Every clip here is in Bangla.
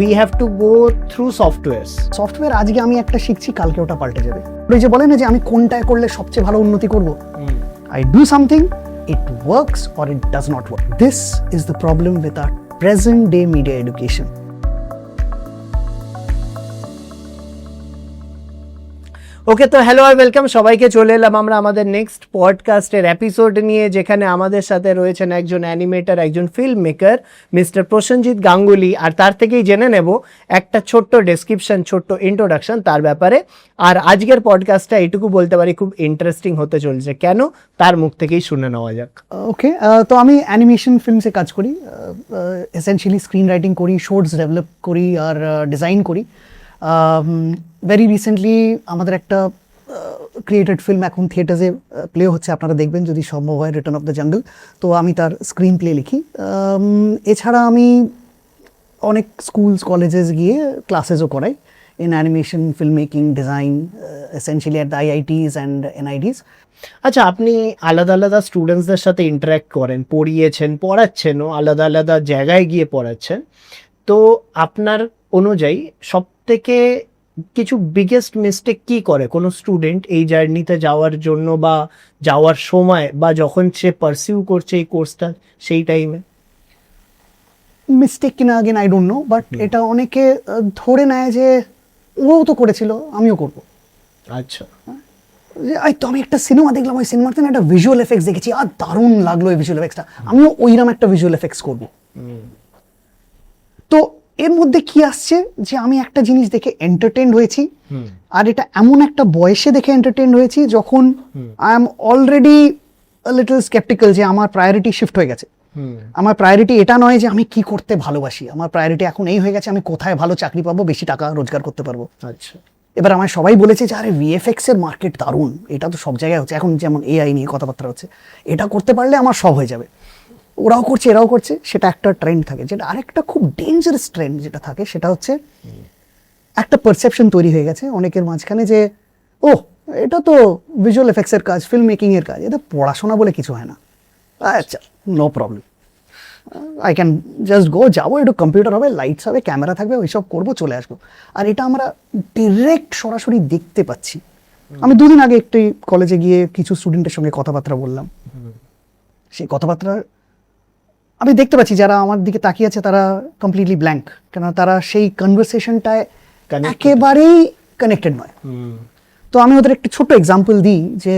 We have to go through softwares. Software আজকে আমি একটা শিখছি, কালকে ওটা পাল্টে যাবে। ওই যে বলে না যে আমি কোনটায় করলে সবচেয়ে ভালো উন্নতি করব, I do something, it works or it does not work. This is the problem with our present day media education. ওকে, তো হ্যালো আর ওয়েলকাম সবাইকে। চলে এলাম আমরা আমাদের নেক্সট পডকাস্টের এপিসোড নিয়ে, যেখানে আমাদের সাথে রয়েছেন একজন অ্যানিমেটার, একজন film maker, mister Prosenjit Ganguly. আর তার থেকেই জেনে নেব একটা ছোট্ট ডেসক্রিপশন, ছোট্ট ইন্ট্রোডাকশন তার ব্যাপারে। আর আজকের পডকাস্টটা এইটুকু বলতে পারি খুব ইন্টারেস্টিং হতে চলছে। কেন, তার মুখ থেকেই শুনে নেওয়া যাক। ওকে, তো আমি অ্যানিমেশন ফিল্মসে কাজ করি, এসেনশিয়ালি স্ক্রিন রাইটিং করি, শর্টস ডেভেলপ করি আর ডিজাইন করি। ভেরি রিসেন্টলি আমাদের একটা ক্রিয়েটেড ফিল্ম এখন থিয়েটার্সে প্লে হচ্ছে, আপনারা দেখবেন যদি সম্ভব হয়, রিটার্ন অফ দ্য জঙ্গল। তো আমি তার স্ক্রিন প্লে লিখি। এছাড়া আমি অনেক স্কুলস কলেজেস গিয়ে ক্লাসেসও করাই in animation, film making, design, essentially at the IITs and NIDs। আচ্ছা, আপনি আলাদা আলাদা স্টুডেন্টসদের সাথে ইন্টারাক্ট করেন, পড়িয়েছেন, পড়াচ্ছেনও, আলাদা আলাদা জায়গায় গিয়ে পড়াচ্ছেন। তো আপনার অনুযায়ী সব থেকে কিছু বিগেস্ট মিস্টেক কি করে কোনো স্টুডেন্ট এই জার্নিতে যাওয়ার জন্য, বা যাওয়ার সময়, বা যখন সে পারসিউ করছে এই কোর্সটা সেই টাইমে? মিস্টেক কিনা again I don't know, but এটা অনেকে ধরে নেয় যে ও তো করেছিল আমিও করবো। আচ্ছা, তো আমি একটা সিনেমা দেখলাম, ওই সিনেমাতে একটা ভিজুয়াল এফেক্টস দেখেছি, আর দারুণ লাগলো এই ভিজুয়াল এফেক্টসটা, আমিও ওইরকম একটা ভিজুয়াল এফেক্টস করবো। তো এর মধ্যে কি আসছে যে আমি একটা জিনিস দেখে এন্টারটেইনড হয়েছি, আর এটা এমন একটা বয়সে দেখে এন্টারটেইনড হয়েছি যখন I am already little sceptical যে আমার প্রায়োরিটি শিফট হয়ে গেছে। আমার প্রায়োরিটি এটা নয় যে আমি কি করতে ভালোবাসি, আমার প্রায়োরিটি এখন এই হয়ে গেছে আমি কোথায় ভালো চাকরি পাবো, বেশি টাকা রোজগার করতে পারবো। আচ্ছা, এবার আমার সবাই বলেছে যে আরে VFX এর মার্কেট দারুণ, এটা তো সব জায়গায় হচ্ছে, এখন যেমন AI নিয়ে কথাবার্তা হচ্ছে, এটা করতে পারলে আমার সব হয়ে যাবে। ওরাও করছে, এরাও করছে, সেটা একটা ট্রেন্ড থাকে। যেটা আরেকটা খুব ডেঞ্জারাস ট্রেন্ড যেটা থাকে সেটা হচ্ছে একটা পারসেপশন তৈরি হয়ে গেছে অনেকের মাঝখানে যে ও এটা তো ভিজুয়াল এফেক্টসের কাজ, ফিল্ম মেকিং এর কাজ, এটা পড়াশোনা বলে কিছু হয় না। আচ্ছা, no problem, I can just go, যাবো, একটু কম্পিউটার হবে, লাইটস হবে, ক্যামেরা থাকবে, ওইসব করবো, চলে আসবো। আর এটা আমরা ডিরেক্ট সরাসরি দেখতে পাচ্ছি। আমি দুদিন আগে একটি কলেজে গিয়ে কিছু স্টুডেন্টের সঙ্গে কথাবার্তা বললাম। সেই কথাবার্তা আমি দেখতে পাচ্ছি যারা আমার দিকে তাকিয়ে আছে তারা কমপ্লিটলি ব্ল্যাঙ্ক, কেন তারা সেই কনভারসেশনটায় একেবারেই কানেক্টেড নয়। তো আমি ওদের একটি ছোট্ট এক্সাম্পল দিই যে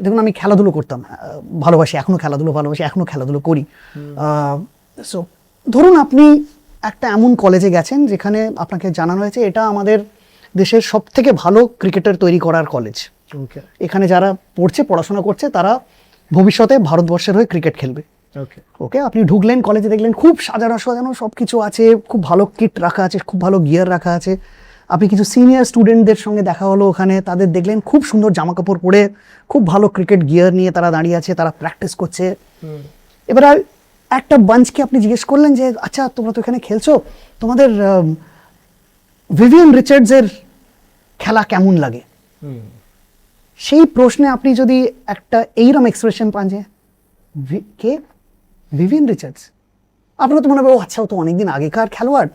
দেখুন, আমি খেলাধুলো করতাম, ভালোবাসি, এখনো খেলাধুলো ভালোবাসি, এখনো খেলাধুলো করি। সো ধরুন আপনি একটা এমন কলেজে গেছেন যেখানে আপনাকে জানানো হয়েছে এটা আমাদের দেশের সব থেকে ভালো ক্রিকেটার তৈরি করার কলেজ। এখানে যারা পড়ছে, পড়াশোনা করছে, তারা ভবিষ্যতে ভারতবর্ষের হয়ে ক্রিকেট খেলবে। ওকে, আপনি ঢুকলেন কলেজে, দেখলেন খুব সাজানো সব কিছু আছে, খুব ভালো কিট রাখা আছে, খুব ভালো গিয়ার রাখা আছে। আপনি কিছু সিনিয়র স্টুডেন্টদের সঙ্গে দেখা হলো ওখানে, তাদের দেখলেন খুব সুন্দর জামা কাপড় পরে, খুব ভালো ক্রিকেট গিয়ার নিয়ে তারা দাঁড়িয়ে আছে, তারা প্র্যাকটিস করছে। এবার একটা বাঞ্চকে আপনি জিজ্ঞেস করলেন যে আচ্ছা তোমরা তো এখানে খেলছো, তোমাদের ভিভিয়ান রিচার্ডসের খেলা কেমন লাগে? সেই প্রশ্নে আপনি যদি একটা এইরকম এক্সপ্রেশন পান যে কে, ভিভিয়ান রিচার্ডস, আপনারা তো মনে হবে ও আচ্ছা, ও তো অনেকদিন আগেকার খেলোয়াড়।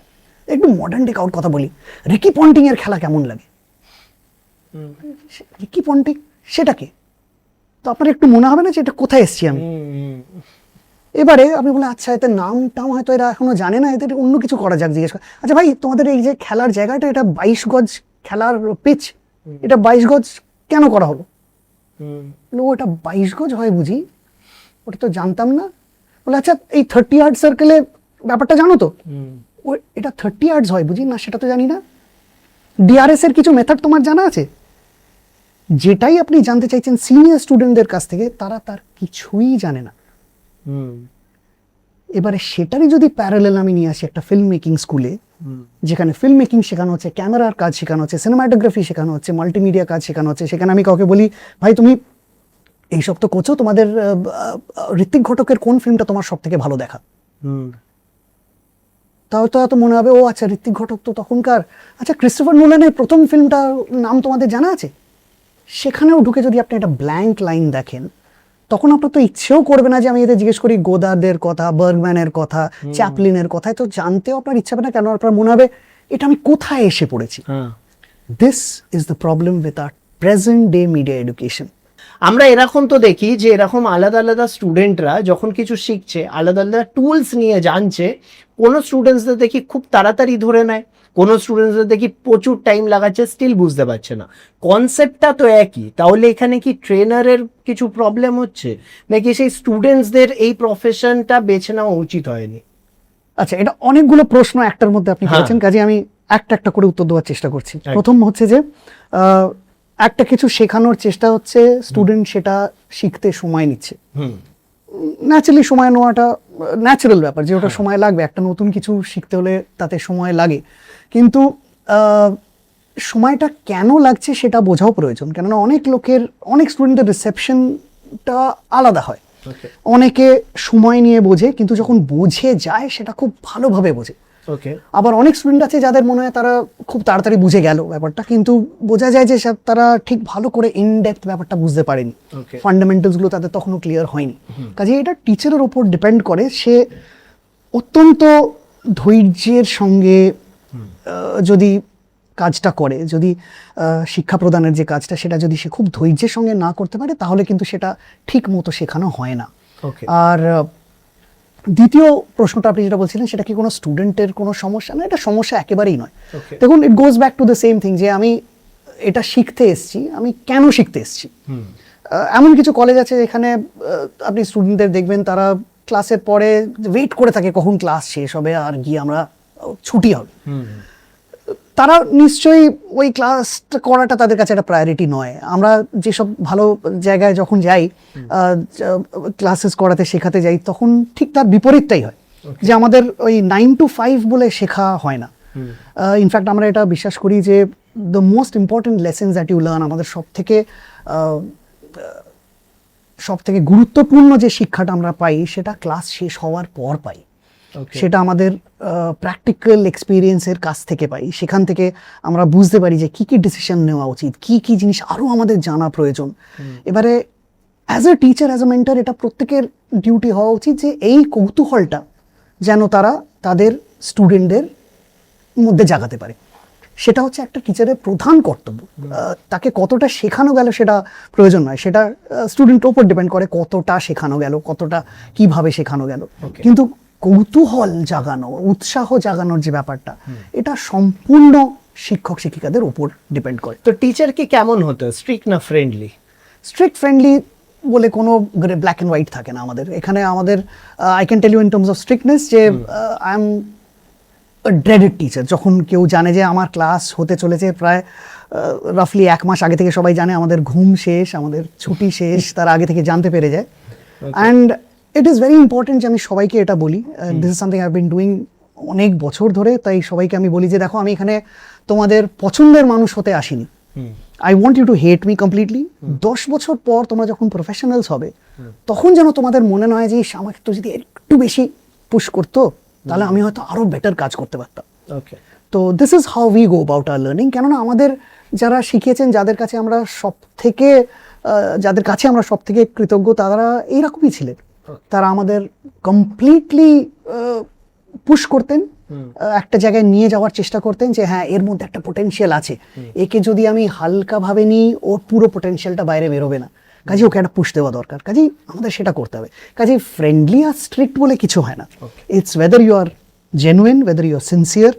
একটু মডার্ন ডে কাউট কথা বলি, রিকি পন্টিং এর খেলা কেমন লাগে? রিকি পন্টিং সেটা কে? তো আপনার একটু মনে হবে না যে এটা কোথায় এসছি আমি? এবারে আপনি বলেন আচ্ছা এদের নামটাও হয়তো এরা এখনো জানে না, এদের অন্য কিছু করা যাক, জিজ্ঞেস করে আচ্ছা ভাই তোমাদের এই যে খেলার জায়গাটা, এটা 22 গজ খেলার পিচ, এটা 22 গজ কেন করা হলো? ও এটা 22 গজ হয় বুঝি, ওটা তো জানতাম না। বলে আচ্ছা এই 30 ইয়ার্ড সার্কেলে ব্যাপারটা জানো তো? ও এটা 30 ইয়ার্ডস হয় বুঝি, না সেটা তো জানি না। DRS এর কিছু মেথড তোমার জানা আছে? যেটাই আপনি জানতে চাইছেন সিনিয়র স্টুডেন্টদের কাছ থেকে, তারা তার কিছুই জানে না। এবারে সেটারই যদি প্যারালেল আমি নিয়ে আসি একটা ফিল্ম মেকিং স্কুলে, যেখানে ফিল্ম মেকিং শেখানো হচ্ছে, ক্যামেরার কাজ শেখানো হচ্ছে, সিনেমাটোগ্রাফি শেখানো হচ্ছে, মাল্টিমিডিয়া কাজ শেখানো হচ্ছে, সেখানে আমি কাউকে বলি ভাই তুমি এইসব তো করছো, তোমাদের ঋত্বিক ঘটকের কোন ফিল্মটা তোমার সব থেকে ভালো দেখা? তাও তো এত মনে হবে ও আচ্ছা ঋত্বিক ঘটক তো তখনকার, আচ্ছা ক্রিস্টোফার নোলানের প্রথম ফিল্মটার নাম তোমাদের জানা আছে? সেখানেও ঢুকে যদি আপনি একটা ব্ল্যাঙ্ক লাইন দেখেন, তখন আপনার তো ইচ্ছেও করবে না যে আমি এদের জিজ্ঞেস করি গোদারদের কথা, বার্গম্যানের কথা, চ্যাপলিনের কথা, তো জানতেও আপনার ইচ্ছা হবে না, কেন আপনার মনে হবে এটা আমি কোথায় এসে পড়েছি। This is the problem with our present day media education. আমরা এরকম তো দেখি যে এরকম আলাদা আলাদা স্টুডেন্টরা যখন কিছু শিখছে, আলাদা আলাদা টুলস নিয়ে জানছে, কোনো স্টুডেন্টসদের দেখি খুব তাড়াতাড়ি ধরে নেয়, কোনো স্টুডেন্টসদের দেখি প্রচুর টাইম লাগাচ্ছে, স্টিল বুঝতে পারছে না। কনসেপ্টটা তো একই, তাহলে এখানে কি ট্রেনারের কিছু প্রবলেম হচ্ছে, নাকি সেই স্টুডেন্টসদের এই প্রফেশনটা বেছে নেওয়া উচিত হয়নি? আচ্ছা, এটা অনেকগুলো প্রশ্ন একটার মধ্যে আপনি হ্যাঁ। করেছেন, কাজে আমি একটা একটা করে উত্তর দেওয়ার চেষ্টা করছি। একদম। প্রথম হচ্ছে যে একটা কিছু শেখানোর চেষ্টা হচ্ছে, স্টুডেন্ট সেটা শিখতে সময় নিচ্ছে। ন্যাচারালি সময় নেওয়াটা ন্যাচারাল ব্যাপার, যে ওটা সময় লাগবে, একটা নতুন কিছু শিখতে হলে তাতে সময় লাগে। কিন্তু সময়টা কেন লাগছে সেটা বোঝাও প্রয়োজন, কেননা অনেক স্টুডেন্টের রিসেপশনটা আলাদা হয়। অনেকে সময় নিয়ে বোঝে, কিন্তু যখন বুঝে যায় সেটা খুব ভালোভাবে বোঝে। আবার অনেক স্টুডেন্ট আছে যাদের মনে হয় তারা খুব তাড়াতাড়ি বুঝে গেল ব্যাপারটা, কিন্তু বোঝা যায় যে তারা ঠিক ভালো করে ইনডেপথ ব্যাপারটা বুঝতে পারেনি, ফান্ডামেন্টালস গুলো তাদের তখনও ক্লিয়ার হয়নি। কাজে এটা টিচারের ওপর ডিপেন্ড করে, সে অত্যন্ত ধৈর্যের সঙ্গে যদি কাজটা করে, যদি শিক্ষা প্রদানের যে কাজটা সেটা যদি সে খুব ধৈর্যের সঙ্গে না করতে পারে, তাহলে কিন্তু সেটা ঠিক মতো শেখানো হয় না। আর দ্বিতীয় প্রশ্নটা আপনি যেটা বলছিলেন, সেটা কি কোনো স্টুডেন্টের কোনো সমস্যা? না, এটা সমস্যা একেবারেই নয়। দেখুন, it goes back to the same thing, যে আমি এটা শিখতে এসেছি, আমি কেন শিখতে এসেছি। এমন কিছু কলেজ আছে যেখানে আপনি স্টুডেন্টদের দেখবেন তারা ক্লাসের পরে ওয়েট করে থাকে কখন ক্লাস শেষ হবে আর গিয়ে আমরা ছুটি হবে। তারা নিশ্চয়ই ওই ক্লাসটা করাটা তাদের কাছে একটা প্রায়োরিটি নয়। আমরা যেসব ভালো জায়গায় যখন যাই ক্লাসেস করাতে, শেখাতে যাই, তখন ঠিক তার বিপরীতটাই হয়, যে আমাদের ওই 9 to 5 বলে শেখা হয় না। ইনফ্যাক্ট আমরা এটা বিশ্বাস করি যে the most important lessons that you learn, আমাদের সব থেকে গুরুত্বপূর্ণ যে শিক্ষাটা আমরা পাই সেটা ক্লাস শেষ হওয়ার পর পাই। সেটা আমাদের প্র্যাকটিক্যাল এক্সপিরিয়েন্সের কাছ থেকে পাই। সেখান থেকে আমরা বুঝতে পারি যে কি কি ডিসিশন নেওয়া উচিত, কি কি জিনিস আরও আমাদের জানা প্রয়োজন। এবারে as a teacher, as a mentor, এটা প্রত্যেকের ডিউটি হওয়া উচিত যে এই কৌতূহলটা যেন তারা তাদের স্টুডেন্টদের মধ্যে জাগাতে পারে। সেটা হচ্ছে একটা টিচারের প্রধান কর্তব্য। তাকে কতটা শেখানো গেল সেটা প্রয়োজন নয়, সেটা স্টুডেন্টের ওপর ডিপেন্ড করে কতটা শেখানো গেল, কতটা কিভাবে শেখানো গেল। কিন্তু কৌতূহল জাগানো, উৎসাহ জাগানোর যে ব্যাপারটা, এটা সম্পূর্ণ শিক্ষক শিক্ষিকাদের উপর ডিপেন্ড করে। তো টিচার কি কেমন হতো, স্ট্রিক্ট না ফ্রেন্ডলি? স্ট্রিক্ট ফ্রেন্ডলি বলে কোনো ব্ল্যাক অ্যান্ড হোয়াইট থাকে না আমাদের এখানে। আমাদের I can tell you in terms of strictness যে আই এম ড্রেডেড টিচার। যখন কেউ জানে যে আমার ক্লাস হতে চলেছে, প্রায় রাফলি 1 মাস আগে থেকে সবাই জানে আমাদের ঘুম শেষ, আমাদের ছুটি শেষ, তার আগে থেকে জানতে পেরে যায়। And it is very important যে আমি সবাইকে এটা বলি, this is something I have been doing অনেক বছর ধরে। তাই সবাইকে আমি বলি যে দেখো, আমি এখানে তোমাদের পছন্দের মানুষ হতে আসিনি। I want you to hate me completely. 10 বছর পর তোমরা যখন প্রফেশনালস হবে, তখন যেন তোমাদের মনে নয় যে আমাকে তো যদি একটু বেশি পুশ করতো, তাহলে আমি হয়তো আরো বেটার কাজ করতে পারতাম। তো this is how we go about our learning. কেননা আমাদের যারা শিখিয়েছেন, যাদের কাছে আমরা সব থেকে কৃতজ্ঞ, তারা এইরকমই ছিলেন। তারা আমাদের কমপ্লিটলি পুশ করতেন, একটা জায়গায় নিয়ে যাওয়ার চেষ্টা করতেন যে হ্যাঁ, এর মধ্যে একটা পোটেনশিয়াল আছে, একে যদি আমি হালকাভাবে নিই ওর পুরো পোটেনশিয়ালটা বাইরে বেরোবে না, কাজে ওকে একটা পুশ দেওয়া দরকার। কাজেই আমাদের সেটা করতে হবে। কাজেই ফ্রেন্ডলি আর স্ট্রিক্ট বলে কিছু হয় না। It's whether you are genuine, whether you are sincere.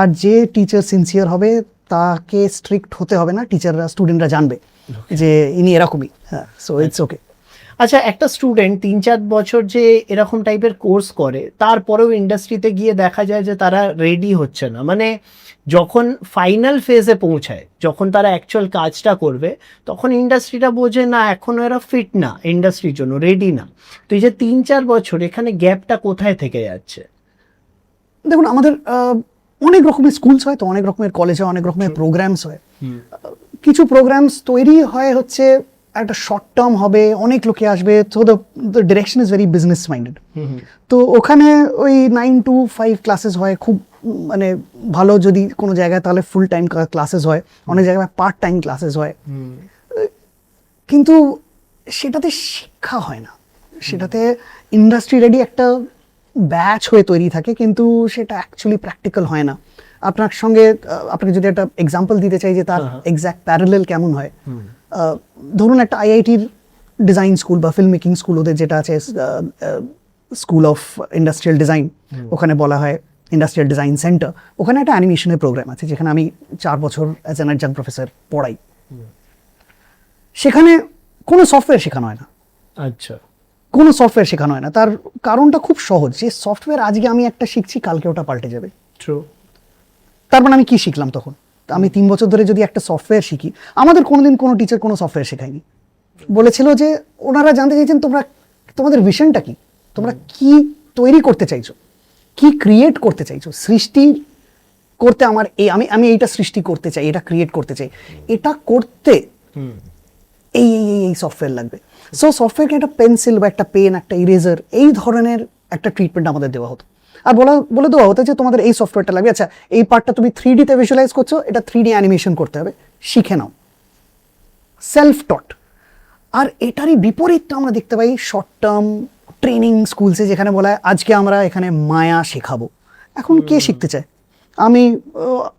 আর যে টিচার সিনসিয়ার হবে তাকে স্ট্রিক্ট হতে হবে না, টিচাররা, স্টুডেন্টরা জানবে যে ইনি এরকমই। হ্যাঁ, সো ইটস ওকে। আচ্ছা, একটা স্টুডেন্ট 3-4 বছর যে এরকম টাইপের কোর্স করে, তারপরেও ইন্ডাস্ট্রিতে গিয়ে দেখা যায় যে তারা রেডি হচ্ছে না। মানে যখন ফাইনাল ফেজে পৌঁছায়, যখন তারা অ্যাকচুয়াল কাজটা করবে, তখন ইন্ডাস্ট্রিটা বোঝে না এখনো এরা ফিট না, ইন্ডাস্ট্রির জন্য রেডি না। তো এই যে 3-4 বছর, এখানে গ্যাপটা কোথায় থেকে যাচ্ছে? দেখুন, আমাদের অনেক রকমের স্কুলস হয়, তো অনেক রকমের কলেজ হয়, অনেক রকমের প্রোগ্রামস হয়। কিছু প্রোগ্রামস তৈরি হয় হচ্ছে একটা শর্ট টার্ম হবে, অনেক লোকে আসবে, তো the direction is very business minded. তো ওখানে ওই 9 to 5 ক্লাসেস হয়, খুব মানে ভালো যদি কোনো জায়গায়, তাহলে ফুল টাইম ক্লাসেস হয়, অনেক জায়গায় পার্ট টাইম ক্লাসেস হয়। কিন্তু সেটাতে শিক্ষা হয় না, সেটাতে ইন্ডাস্ট্রি রেডি একটা ব্যাচ হয়ে তৈরি থাকে, কিন্তু সেটা অ্যাকচুয়ালি প্র্যাকটিক্যাল হয় না। আপনার সঙ্গে আপনাকে যদি একটা এক্সাম্পল দিতে চাই যে তার এক্স্যাক্ট প্যারালেল কেমন হয়, ধরুন একটা আইআইটির ডিজাইন স্কুল বা ফিল্ম মেকিং স্কুল, ওদের যেটা আছে স্কুল অফ ইন্ডাস্ট্রিয়াল ডিজাইন, ওখানে বলা হয় ইন্ডাস্ট্রিয়াল ডিজাইন সেন্টার, ওখানে একটা অ্যানিমেশনের প্রোগ্রাম আছে যেখানে আমি 4 বছর অ্যাজ অ্যান অ্যাডজাংক্ট প্রফেসর পড়াই। সেখানে কোনো সফটওয়্যার শেখানো হয় না। আচ্ছা, কোনো সফটওয়্যার শেখানো হয় না। তার কারণটা খুব সহজ, যে সফটওয়্যার আজকে আমি একটা শিখছি, কালকে ওটা পাল্টে যাবে। ট্রু। তার মানে আমি কি শিখলাম তখন? আমি 3 বছর ধরে যদি একটা সফটওয়্যার শিখি, আমাদের কোনোদিন কোনো টিচার কোনো সফটওয়্যার শেখায়নি। বলেছিল যে ওনারা জানতে চাইছেন তোমাদের ভিশনটা কি, তোমরা কি তৈরি করতে চাইছো, কি ক্রিয়েট করতে চাইছো। সৃষ্টি করতে আমি এইটা সৃষ্টি করতে চাই, এটা ক্রিয়েট করতে চাই, এটা করতে এই সফটওয়্যার লাগবে। সো সফটওয়্যারকে একটা পেন্সিল বা একটা পেন, একটা ইরেজার, এই ধরনের একটা ট্রিটমেন্ট আমাদের দেওয়া হতো। আর বলে দেওয়া হতো যে তোমাদের এই সফটওয়্যারটা লাগবে, আচ্ছা এই পার্টটা তুমি 3D তে ভিজুয়ালাইজ করছো, এটা 3D অ্যানিমেশন করতে হবে, শিখে নাও। সেলফ টট। আর এটারই বিপরীতটা আমরা দেখতে পাই শর্ট টার্ম ট্রেনিং স্কুলসে, যেখানে বলা হয় আজকে আমরা এখানে মায়া শেখাবো। এখন কে শিখতে চায়? আমি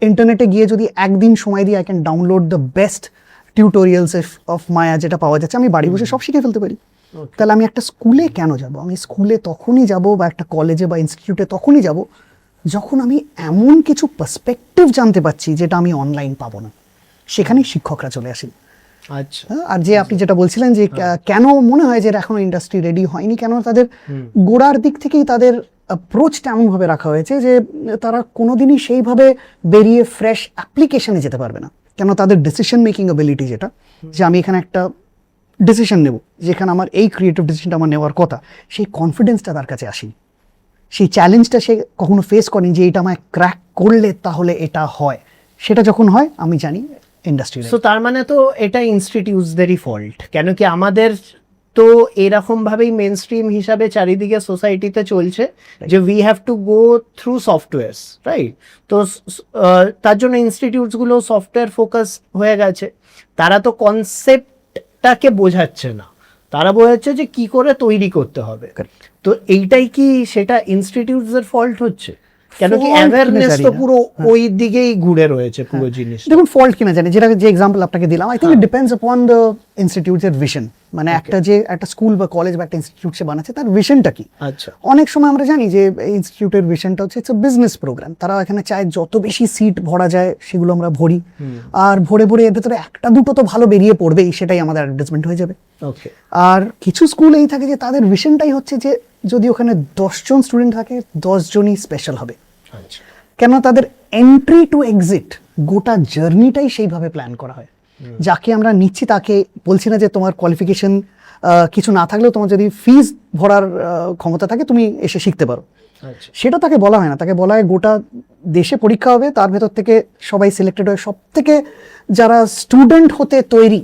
ইন্টারনেটে গিয়ে যদি একদিন সময় দিই, I can download the best tutorials of Maya যেটা পাওয়া যাচ্ছে, আমি বাড়ি বসে সব শিখে ফেলতে পারি। তাহলে আমি একটা স্কুলে কেন যাব? আমি স্কুলে তখনই যাব, বা একটা কলেজে বা ইনস্টিটিউটে তখনই যাব, যখন আমি এমন কিছু পার্সপেক্টিভ জানতে পারছি যেটা আমি অনলাইন পাবো না। সেখানেই শিক্ষকরা চলে আসেন। আচ্ছা। আর যে আপনি যেটা বলছিলেন যে কেন মনে হয় যে এখনো ইন্ডাস্ট্রি রেডি হয়নি, কেন তাদের গোড়ার দিক থেকেই তাদের অ্যাপ্রোচটা এমনভাবে রাখা হয়েছে যে তারা কোনোদিনই সেইভাবে বেরিয়ে ফ্রেশ অ্যাপ্লিকেশনে যেতে পারবে না। কেন তাদের ডিসিশন মেকিং অ্যাবিলিটি, যেটা যে আমি এখানে একটা ডিসিশন নেব, যেখানে আমার এই ক্রিয়েটিভ ডিসিশনটা আমার নেওয়ার কথা, সেই কনফিডেন্সটা তার কাছে আসেনি, সেই চ্যালেঞ্জটা সে কখনো ফেস করেনি যে এটা আমায় ক্র্যাক করলে তাহলে এটা হয়। সেটা যখন হয় আমি জানি ইন্ডাস্ট্রি। সো তার মানে তো এটা ইনস্টিটিউটসদেরই ফল্ট, কেন কি আমাদের তো এরকম ভাবেই মেন স্ট্রিম হিসাবে চারিদিকে সোসাইটিতে চলছে যে we have to go through softwares, right? তো তার জন্য ইনস্টিটিউটসগুলো সফটওয়্যার ফোকাস হয়ে গেছে। তারা তো কনসেপ্টটাকে বোঝাচ্ছে না, তারা বোঝাচ্ছে যে কি করে তৈরি করতে হবে। তো এইটাই কি সেটা ইনস্টিটিউটসের ফল্ট হচ্ছে? কেন কি অ্যাওয়ারনেস তো পুরো ওই দিকেই ঘুরে রয়েছে পুরো জিনিস। দেখুন ফল্ট কিনা জানি, যে এক্সাম্পল আপনাকে দিলাম, I think it depends upon the ইনস্টিটিউটের ভিশন। মানে একটা স্কুল বা কলেজ বা একটা ইনস্টিটিউট সে বানাচ্ছে, তার ভিশনটা কি? আচ্ছা। অনেক সময় আমরা জানি যে ইনস্টিটিউটের ভিশনটা হচ্ছে ইটস বিজনেস প্রোগ্রাম। তারা এখানে চায় যত বেশি সিট ভরা যায় সেগুলো আমরা ভরি, আর ভরে এর ভেতরে একটা দুটো তো ভালো বেরিয়ে পড়বেই, সেটাই আমাদের অ্যাডভার্টাইজমেন্ট হয়ে যাবে। ওকে। আর কিছু স্কুল এই থাকে যে তাদের ভিশনটাই হচ্ছে যে যদি ওখানে 10 জন স্টুডেন্ট থাকে, 10 জনই স্পেশাল হবে। আচ্ছা। কেন তাদের এন্ট্রি টু এক্সিট গোটা জার্নিটাই সেইভাবে প্ল্যান করা হয়। যাকে আমরা নিচ্ছি তাকে বলছি না যে তোমার কোয়ালিফিকেশন কিছু না থাকলেও তোমার যদি ফিজ ভরার ক্ষমতা থাকে তুমি এসে শিখতে পারো, সেটা তাকে বলা হয় না। তাকে বলা হয় গোটা দেশে পরীক্ষা হবে, তার ভেতর থেকে সবাই সিলেক্টেড হয়, সব থেকে যারা স্টুডেন্ট হতে তৈরি।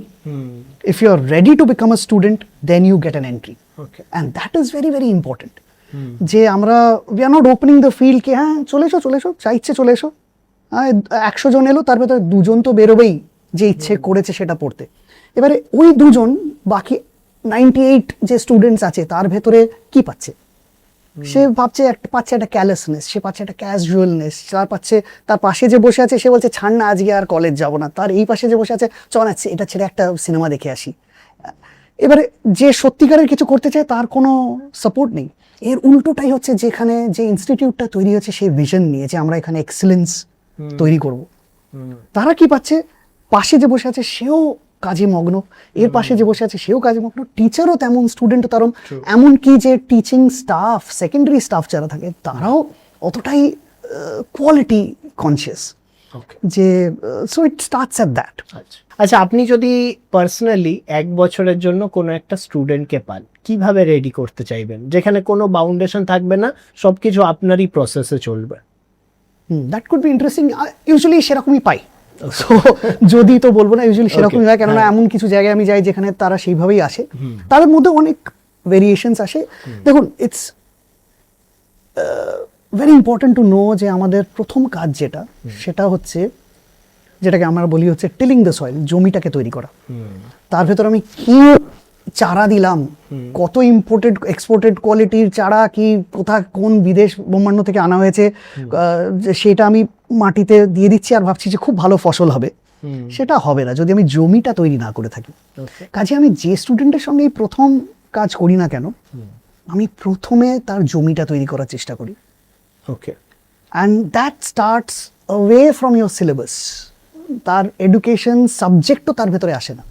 If you are ready to become a student then you get an entry, and that is very very important. যে আমরা we are not opening the field কি হ্যাঁ চলে এসো যা ইচ্ছে চলে এসো, 100 জন এলো, তার ভেতরে 2 জন তো বেরোবেই যে ইচ্ছে করেছে সেটা পড়তে। এবারে ওই 2 জন, বাকি 98 যে স্টুডেন্টস আছে তার ভেতরে কি পাচ্ছে? সে পাচ্ছে একটা ক্যালেসনেস, সে পাচ্ছে একটা ক্যাজুয়ালনেস, তার পাশে যে বসে আছে সে বলছে ছাড় না আজকে আর কলেজ যাব না, তার এই পাশে যে বসে আছে চল না এটা ছেড়ে একটা সিনেমা দেখে আসি। এবারে যে সত্যিকারের কিছু করতে চায় তার কোনো সাপোর্ট নেই। এর উল্টোটাই হচ্ছে যেখানে যে ইনস্টিটিউটটা তৈরি হচ্ছে সেই ভিশন নিয়ে যে আমরা এখানে এক্সেলেন্স তৈরি করব, তারা কি পাচ্ছে? পাশে যে বসে আছে সেও কাজে মগ্ন, এর পাশে যে বসে আছে সেও কাজে মগ্ন, টিচারও তেমন, স্টুডেন্টও তেমন, এমনকি যে টিচিং স্টাফ, সেকেন্ডারি স্টাফ যারা থাকে তারাও অতটাই কোয়ালিটি কনসিয়াস, যে so it starts at that. আচ্ছা, আপনি যদি পার্সোনালি 1 বছরের জন্য কোনো একটা স্টুডেন্টকে পান, কিভাবে রেডি করতে চাইবেন, যেখানে কোনো বাউন্ডেশন থাকবে না, সবকিছু আপনারই প্রসেসে চলবে? That could be interesting. Usually সেরকমই পাই, সো যদি তো বলবো না, ইউজুয়ালি সেরকমই হয়। কেননা এমন কিছু জায়গায় আমি যাই যেখানে তারা সেইভাবেই আসে, তাদের মধ্যে অনেক ভেরিয়েশনস আসে। দেখুন it's very important to know যে আমাদের প্রথম কাজ যেটা, সেটা হচ্ছে যেটাকে আমরা বলি হচ্ছে টিলিং দ্য সয়েল, জমিটাকে তৈরি করা। তার ভেতর আমি কি চারা দিলাম, কত ইম্পোর্টেড এক্সপোর্টেড কোয়ালিটির চারা, কি কোন বিদেশ ব্রহ্মাণ্ড থেকে আনা হয়েছে, সেটা আমি মাটিতে দিয়ে দিচ্ছি আর ভাবছি যে খুব ভালো ফসল হবে, সেটা হবে না যদি আমি জমিটা তৈরি না করে থাকি। কাজে আমি যে স্টুডেন্টের সঙ্গে প্রথম কাজ করি না কেন, আমি প্রথমে তার জমিটা তৈরি করার চেষ্টা করি। Okay, and that starts away from your syllabus. তার এডুকেশন সাবজেক্টও তার ভেতরে আসে না,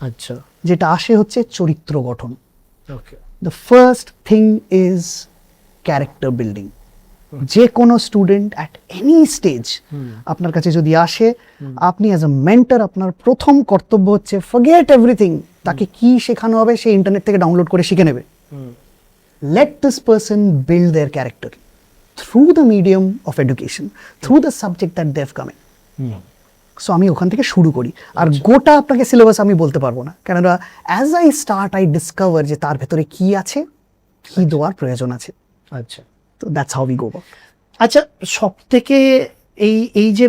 আচ্ছা, যেটা আসে হচ্ছে চরিত্র গঠন। Okay, the first thing is character building. যে কোনো স্টুডেন্ট অ্যাট এনি স্টেজ আপনার কাছে যদি আসে, আপনি অ্যাজ আ মেন্টর আপনার প্রথম কর্তব্য হচ্ছে ফরগেট এভরিথিং। তাকে কি শেখানো হবে সে ইন্টারনেট থেকে ডাউনলোড করে শিখে নেবে। Let this person build their character through the medium of education, through the subject that they've come in. So আমি ওখান থেকে শুরু করি, আর গোটা আপনাকে সিলেবাস আমি বলতে পারবো না, কেননা as I start I discover যে তার ভেতরে কি আছে, কি দেওয়ার প্রয়োজন আছে। আচ্ছা, তো দ্যাটস হাউ উই গো। আচ্ছা, সব থেকে এই যে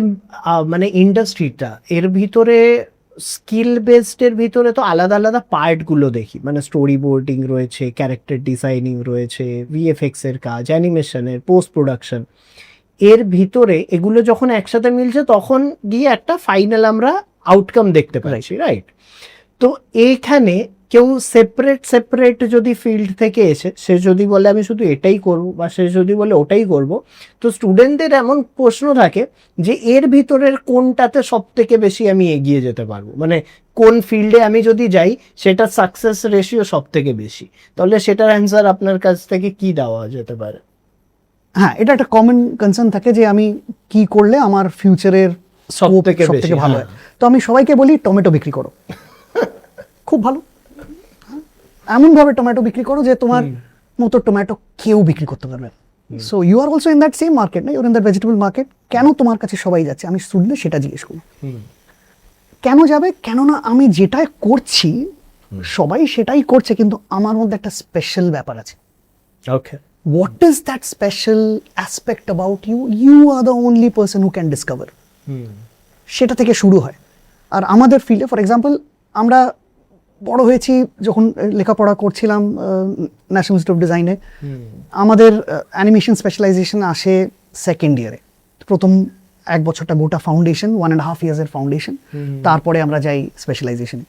মানে ইন্ডাস্ট্রিটা, এর ভিতরে স্কিল বেসডের ভিতরে তো আলাদা আলাদা পার্টগুলো দেখি, মানে স্টোরি বোর্ডিং রয়েছে, ক্যারেক্টার ডিজাইনিং রয়েছে, ভিএফএক্স এর কাজ, অ্যানিমেশনের, পোস্ট প্রোডাকশন। এর ভিতরে এগুলো যখন একসাথে মিলছে তখন গিয়ে একটা ফাইনাল আমরা আউটকাম দেখতে পাচ্ছি, রাইট? তো এইখানে কেউ সেপারেট যদি ফিল্ড থেকে এসে সে যদি বলে আমি শুধু এটাই করব, বা সে যদি বলে ওটাই করব, তো স্টুডেন্টদের এমন প্রশ্ন থাকে যে এর ভিতরের কোনটাতে সব থেকে বেশি আমি এগিয়ে যেতে পারবো, মানে কোন ফিল্ডে আমি যদি যাই সেটা সাকসেস রেশিও সব থেকে বেশি, তাহলে সেটার অ্যান্সার আপনার কাছ থেকে কি দেওয়া যেতে পারে? হ্যাঁ, এটা একটা কমন কনসার্ন থাকে যে আমি কি করলে আমার ফিউচারের সব থেকে ভালো হয়। তো আমি সবাইকে বলি টমেটো বিক্রি করো, খুব ভালো। এমন ভাবে টমেটো বিক্রি করো যে তোমার মতো টমেটো কেউ বিক্রি করতে পারবে। So you are also in that same market, না, you are in that vegetable market. কেন তোমার কাছে সবাই যাচ্ছে? আমি স্টুডেন্ট সেটা জিজ্ঞেস করি, কেন যাবে? কেননা আমি যেটা করছি সবাই সেটাই করছে, কিন্তু আমার মধ্যে একটা স্পেশাল ব্যাপার আছে। ওকে, what is that special aspect about you? You are the only person who can discover. সেটা থেকে শুরু হয়। আর আমাদের ফিল্ডে ফর এক্সাম্পল আমরা বড় হয়েছি যখন লেখাপড়া করছিলাম ন্যাশনাল ইনস্টিটিউট অফ ডিজাইনে, আমাদের অ্যানিমেশন স্পেশালাইজেশন আসে সেকেন্ড ইয়ারে। প্রথম এক বছরটা গোটা ফাউন্ডেশন, 1.5 years ফাউন্ডেশন, তারপরে আমরা যাই স্পেশালাইজেশনে।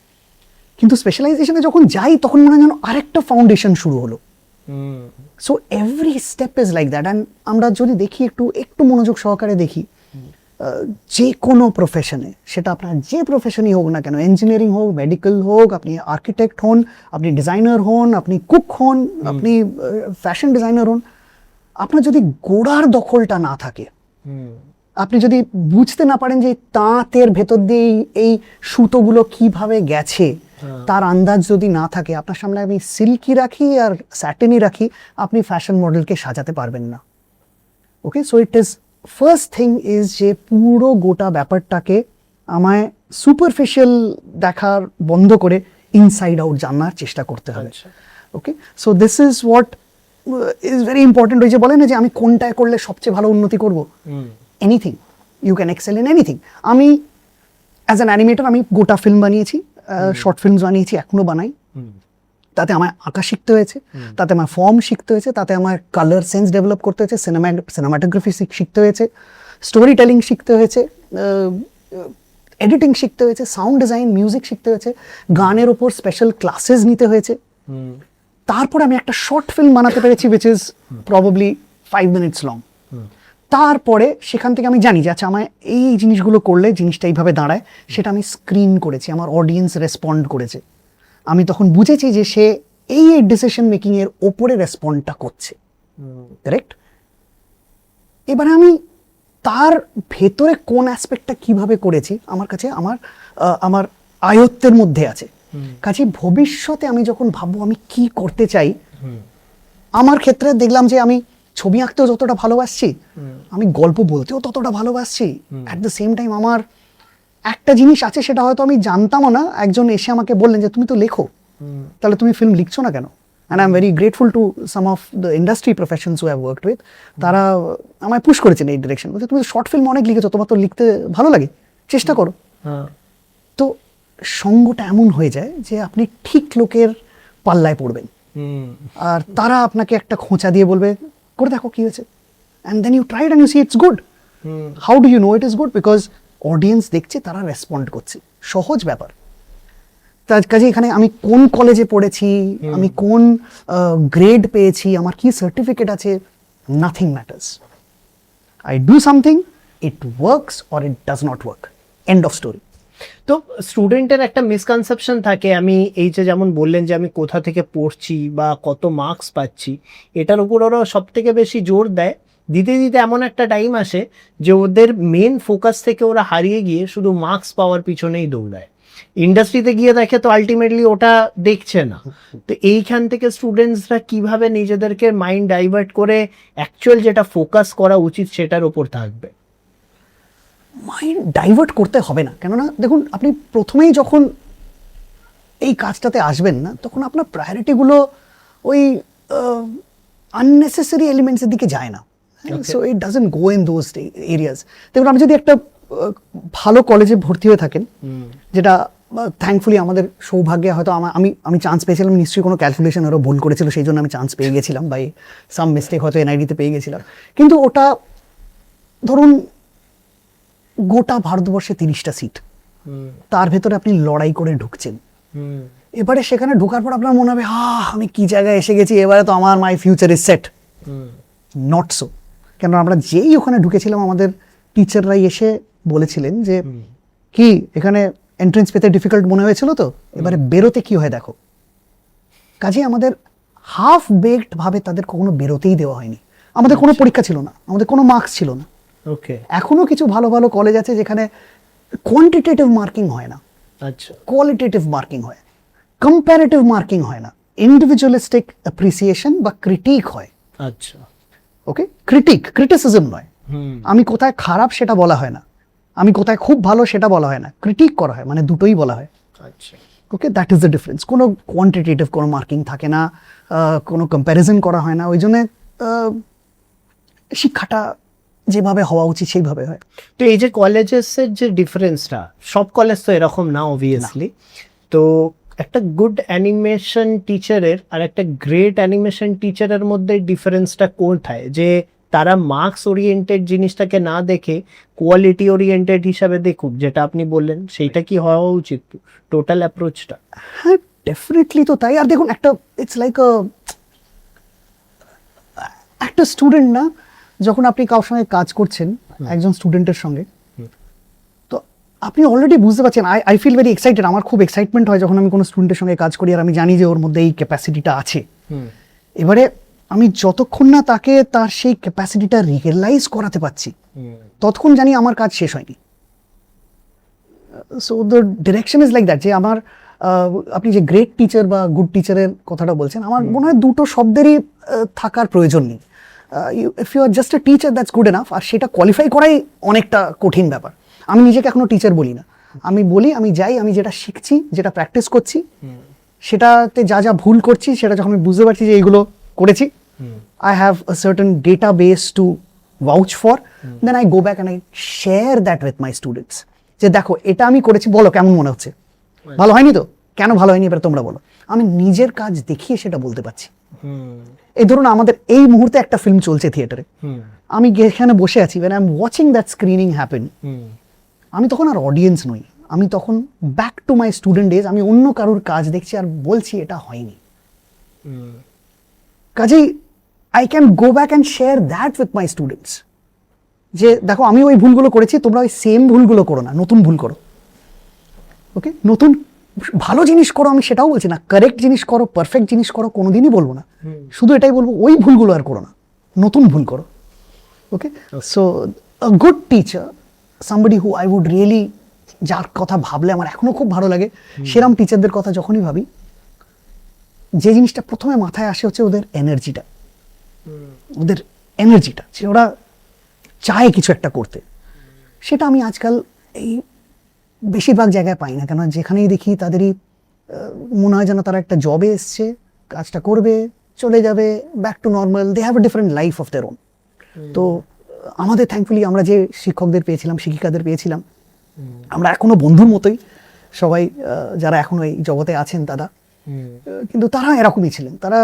কিন্তু স্পেশালাইজেশনে যখন যাই তখন মনে হয় যেন আরেকটা ফাউন্ডেশন শুরু হলো। So every step is like that. And আমরা যদি দেখি একটু মনোযোগ সহকারে দেখি, যে কোনো প্রফেশনে, সেটা আপনার যে প্রফেশনই হোক না কেন, ইঞ্জিনিয়ারিং হোক, মেডিকেল হোক, আপনি আর্কিটেক্ট হন, আপনি ডিজাইনার হন, আপনি কুক হন, আপনি ফ্যাশন ডিজাইনার হন, আপনার যদি গোড়ার দখলটা না থাকে, আপনি যদি বুঝতে না পারেন যে তাঁতের ভেতর দিয়ে এই সুতোগুলো কিভাবে গেছে, তার আন্দাজ যদি না থাকে, আপনার সামনে আমি সিল্কি রাখি আর স্যাটেনই রাখি, আপনি ফ্যাশন মডেলকে সাজাতে পারবেন না। Okay, so it is first thing is যে পুরো গোটা ব্যাপারটাকে আমায় সুপারফিশিয়াল দেখার বন্ধ করে ইনসাইড আউট জানার চেষ্টা করতে হবে। Okay, so this is what is very important. ওই যে বলে না যে আমি কোনটায় করলে সবচেয়ে ভালো উন্নতি করব, anything you can excel in anything. আমি অ্যাজ অ্যান অ্যানিমেটর আমি গোটা ফিল্ম বানিয়েছি, শর্ট ফিল্মস বানিয়েছি, এখনো বানাই। তাতে আমার আঁকা শিখতে হয়েছে, তাতে আমার ফর্ম শিখতে হয়েছে, তাতে আমার কালার সেন্স ডেভেলপ করতে হয়েছে, সিনেমাটোগ্রাফি শিখতে হয়েছে, স্টোরি টেলিং শিখতে হয়েছে, এডিটিং শিখতে হয়েছে, সাউন্ড ডিজাইন, মিউজিক শিখতে হয়েছে, গানের ওপর স্পেশাল ক্লাসেস নিতে হয়েছে। তারপর আমি একটা শর্ট ফিল্ম বানাতে পেরেছি which is probably 5 minutes long. তারপরে সেখান থেকে আমি জানি যে আচ্ছা আমার এই জিনিসগুলো করলে জিনিসটা এইভাবে দাঁড়ায়, সেটা আমি স্ক্রিন করেছি, আমার অডিয়েন্স রেসপন্ড করেছে। আমি তখন বুঝেছি যে সে এই ডিসিশন মেকিং এর ওপরে রেসপন্ডটা করছে, কারেক্ট? এবারে আমি তার ভেতরে কোন অ্যাসপেক্টটা কিভাবে করেছি আমার কাছে আমার আয়ত্তের মধ্যে আছে। কাজে ভবিষ্যতে আমি যখন ভাববো আমি কি করতে চাই, আমার ক্ষেত্রে দেখলাম যে আমি ছবি আঁকতেও যতটা ভালোবাসছি, আমি গল্প বলতেও ততটা ভালোবাসছি। অ্যাট দ্য সেম টাইম আমার একটা জিনিস আছে, সেটা হয়তো আমি জানতামও না, একজন এসে আমাকে বললেন যে তুমি তো লেখো, তাহলে তুমি ফিল্ম লিখছো না কেন? And I am very grateful to some of the industry professions who have worked with. তারা আমায় পুশ করেছেন এই ডিরেকশন, বলছে তুমি শর্ট ফিল্ম অনেক লিখেছো, তোমার তো লিখতে ভালো লাগে, চেষ্টা করো। তো সঙ্গটা এমন হয়ে যায় যে আপনি ঠিক লোকের পাল্লায় পড়বেন, আর তারা আপনাকে একটা খোঁচা দিয়ে বলবে করে দেখো কি হয়েছে, and then you tried and you see it's good. How do you know it is good? Because audience দেখছে, তারা রেসপন্ড করছে। সহজ ব্যাপার। তার কাজে এখানে আমি কোন কলেজে পড়েছি, আমি কোন গ্রেড পেয়েছি, আমার কি সার্টিফিকেট আছে, nothing matters. I do something, it works or it does not work, end of story. তো স্টুডেন্টের একটা মিসকনসেপশন থাকে, আমি এই যে যেমন বললেন যে আমি কোথা থেকে পড়ছি বা কত মার্কস পাচ্ছি, এটার উপর ওরা সব থেকে বেশি জোর দেয়। দিতে দিতে এমন একটা টাইম আসে যে ওদের মেন ফোকাস থেকে ওরা হারিয়ে গিয়ে শুধু মার্কস পাওয়ার পিছনেই দৌড়ায়। ইন্ডাস্ট্রিতে গিয়ে দেখে তো আলটিমেটলি ওটা দেখছে না। তো এইখান থেকে স্টুডেন্টসরা কিভাবে নিজেদেরকে মাইন্ড ডাইভার্ট করে অ্যাকচুয়াল যেটা ফোকাস করা উচিত সেটার উপর থাকবে? মাইন্ড ডাইভার্ট করতে হবে না, কেননা দেখুন আপনি প্রথমেই যখন এই কাজটাতে আসবেন না, তখন আপনার প্রায়োরিটিগুলো ওই আননেসেসারি এলিমেন্টসের দিকে যায় না। So it doesn't go in those areas. দেখুন, আপনি যদি একটা ভালো কলেজে ভর্তি হয়ে থাকেন, যেটা থ্যাঙ্কফুলি আমাদের সৌভাগ্যে হয়তো আমি চান্স পেয়েছিলাম, নিশ্চয়ই কোনো ক্যালকুলেশন আরও ভুল করেছিল, সেই জন্য আমি চান্স পেয়ে গেছিলাম, বাই সাম মিস্টেক হয়তো এনআইডিতে পেয়ে গেছিলাম। কিন্তু ওটা ধরুন গোটা ভারতবর্ষে 30টা সিট, তার ভেতরে আপনি লড়াই করে ঢুকছেন। এবারে সেখানে ঢোকার পর আপনার মনে হবে আমি কি জায়গায় এসে গেছি, এবারে তো আমার my future is set. Not so. কেন আমরা যেই ওখানে ঢুকেছিলাম, আমাদের টিচাররাই এসে বলেছিলেন যে কি এখানে এন্ট্রেন্স পেতে ডিফিকাল্ট মনে হয়েছিল, তো এবারে বেরোতে কি হয় দেখো। কাজে আমাদের হাফ বেকড ভাবে তাদের কখনো বেরোতেই দেওয়া হয়নি। আমাদের কোনো পরীক্ষা ছিল না, আমাদের কোনো মার্কস ছিল না। ওকে। এখনো কিছু ভালো ভালো কলেজ আছে যেখানে কোয়ান্টিটেটিভ মার্কিং হয় না, আচ্ছা, কোয়ালিটেটিভ মার্কিং হয়, কম্প্যারেটিভ মার্কিং হয় না, ইন্ডিভিজুয়ালিস্টিক অ্যাপ্রিসিয়েশন বা ক্রিটিক হয়। আচ্ছা। ওকে, ক্রিটিসিজম নয়। আমি কোথায় খারাপ সেটা বলা হয় না, আমি কোথায় খুব ভালো সেটা বলা হয় না, ক্রিটিক করা হয়, মানে দুটোই বলা হয়। আচ্ছা। ওকে, দ্যাট ইজ দ্য ডিফারেন্স। কোনো কোয়ান্টিটেটিভ কোনো মার্কিং থাকে না, কোনো কম্প্যারিজন করা হয় না। ওই জন্য শিক্ষাটা যেভাবে হওয়া উচিত সেইভাবে হয়। তো এই যে কলেজেসের যে ডিফারেন্সটা, সব কলেজ তো এরকম না অবভিয়াসলি, তো একটা গুড অ্যানিমেশন টিচারের আর একটা গ্রেট অ্যানিমেশন টিচারের মধ্যে ডিফারেন্সটা কোথায়? যে তারা মার্কস ওরিয়েন্টেড জিনিসটাকে না দেখে কোয়ালিটি ওরিয়েন্টেড হিসাবে দেখুক, যেটা আপনি বললেন, সেইটা কি হওয়া উচিত টোটাল অ্যাপ্রোচটা? হ্যাঁ, ডেফিনেটলি তো তাই। আর দেখুন, ইটস লাইক একটা স্টুডেন্ট না, যখন আপনি কারোর সঙ্গে কাজ করছেন, একজন স্টুডেন্টের সঙ্গে, তো আপনি অলরেডি বুঝতে পারছেন। I feel very excited. আমার খুব এক্সাইটমেন্ট হয় যখন আমি কোনো স্টুডেন্টের সঙ্গে কাজ করি, আর আমি জানি যে ওর মধ্যে এই ক্যাপাসিটিটা আছে। এবারে আমি যতক্ষণ না তাকে তার সেই ক্যাপাসিটিটা রিয়েলাইজ করাতে পারছি, ততক্ষণ জানি আমার কাজ শেষ হয়নি। So the direction is like that, যে আমার আপনি যে গ্রেট টিচার বা গুড টিচারের কথাটা বলছেন, আমার মনে হয় দুটো শব্দেরই থাকার প্রয়োজন নেই। If you are just a teacher, that's good enough. আর সেটা কোয়ালিফাই করাই অনেকটা কঠিন ব্যাপার। আমি নিজেকে এখনো টিচার বলি না, আমি বলি আমি যাই, আমি যেটা শিখছি, যেটা প্র্যাকটিস করছি, সেটাতে যা যা ভুল করছি, সেটা যখন আমি বুঝতে পারছি যে এইগুলো করেছি, I have a certain database to vouch for, then I go back and I share that with my students. যে দেখো, এটা আমি করেছি, বলো কেমন মনে হচ্ছে, ভালো হয়নি তো, কেন ভালো হয়নি এবার তোমরা বলো। আমি নিজের কাজ দেখিয়ে সেটা বলতে পারছি। এই ধরুন আমাদের এই মুহূর্তে একটা ফিল্ম চলছে থিয়েটারে, আমি এখানে বসে আছি, when I'm watching that screening happen, আমি তখন আর অডিয়েন্স নই, আমি তখন back to my student days, আমি অন্য কারোর কাজ দেখছি আর বলছি এটা হয়নি। কাজেই I can go back and share that with my students, যে দেখো আমি ওই ভুলগুলো করেছি, তোমরা ওই সেম ভুলগুলো করো না, নতুন ভুল করো। ওকে, নতুন ভালো জিনিস করো, আমি সেটাও বলছি না, কারেক্ট জিনিস করো, পারফেক্ট জিনিস করো, কোনোদিনই বলবো না, শুধু এটাই বলবো ওই ভুলগুলো আর করো না, নতুন ভুল করো। Okay, so a good teacher, somebody who I would really, যার কথা ভাবলে আমার এখনো খুব ভালো লাগে, সেরকম টিচারদের কথা যখনই ভাবি, যে জিনিসটা প্রথমে মাথায় আসে হচ্ছে ওদের এনার্জিটা, ওদের এনার্জিটা, যে ওরা চায় কিছু একটা করতে। সেটা আমি আজকাল এই বেশিরভাগ জায়গায় পাই না, কেন যেখানেই দেখি তাদেরই মনে হয় যেন তারা একটা জবে এসছে, কাজটা করবে, চলে যাবে, back to normal, they have a different life of their own. তো আমাদের থ্যাঙ্কফুলি আমরা যে শিক্ষকদের পেয়েছিলাম, শিক্ষিকাদের পেয়েছিলাম, আমরা এখনো বন্ধুর মতোই সবাই, যারা এখনো এই জগতে আছেন দাদা, কিন্তু তারা এরকমই ছিলেন। তারা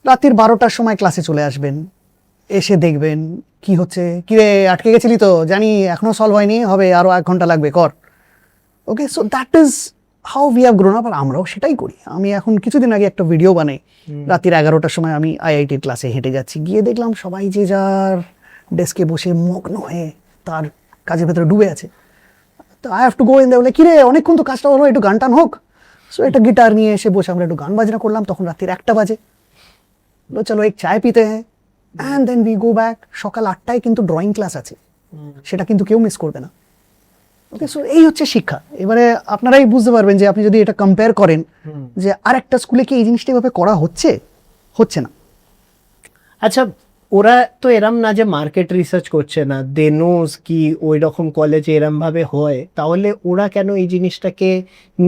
রাত্রির 12টার সময় ক্লাসে চলে আসবেন, এসে দেখবেন কি হচ্ছে, কিরে আটকে গেছিলি তো জানি, এখনো সলভ হয়নি, হবে আরো 1 ঘন্টা লাগবে, কর। Okay, so that is how we have grown up. আর আমরাও সেটাই করি। আমি এখন কিছুদিন আগে একটা ভিডিও বানাই, রাত্রির 11টার সময় আমি আইআইটির ক্লাসে হেঁটে যাচ্ছি, গিয়ে দেখলাম সবাই যে যার ডেস্কে বসে মগ্ন হয়ে তার কাজের ভেতরে ডুবে আছে। তো I have to go in there, বলে কিরে অনেকক্ষণ তো কাজটা হলো, একটু গান টান হোক। সো একটা গিটার নিয়ে এসে বসে আমরা একটু গান বাজনা করলাম। তখন রাত্রির 1টা বাজে। বললো চলো এক চায় পিতে হ্যাঁ, and then we go back. সকাল 8টায় কিন্তু ড্রয়িং ক্লাস আছে, সেটা কিন্তু কেউ মিস করবে না। ওকে, সো এই হচ্ছে শিক্ষা। এবারে আপনারাই বুঝতে পারবেন যে আপনি যদি এটা কম্পেয়ার করেন যে আর একটা স্কুলে কি এই জিনিসটা এভাবে করা হচ্ছে, হচ্ছে না। আচ্ছা, ওরা তো এরম না যে মার্কেট রিসার্চ করছে না, দে নোজ কি ওই রকম কলেজে এরম ভাবে হয়, তাহলে ওরা কেন এই জিনিসটাকে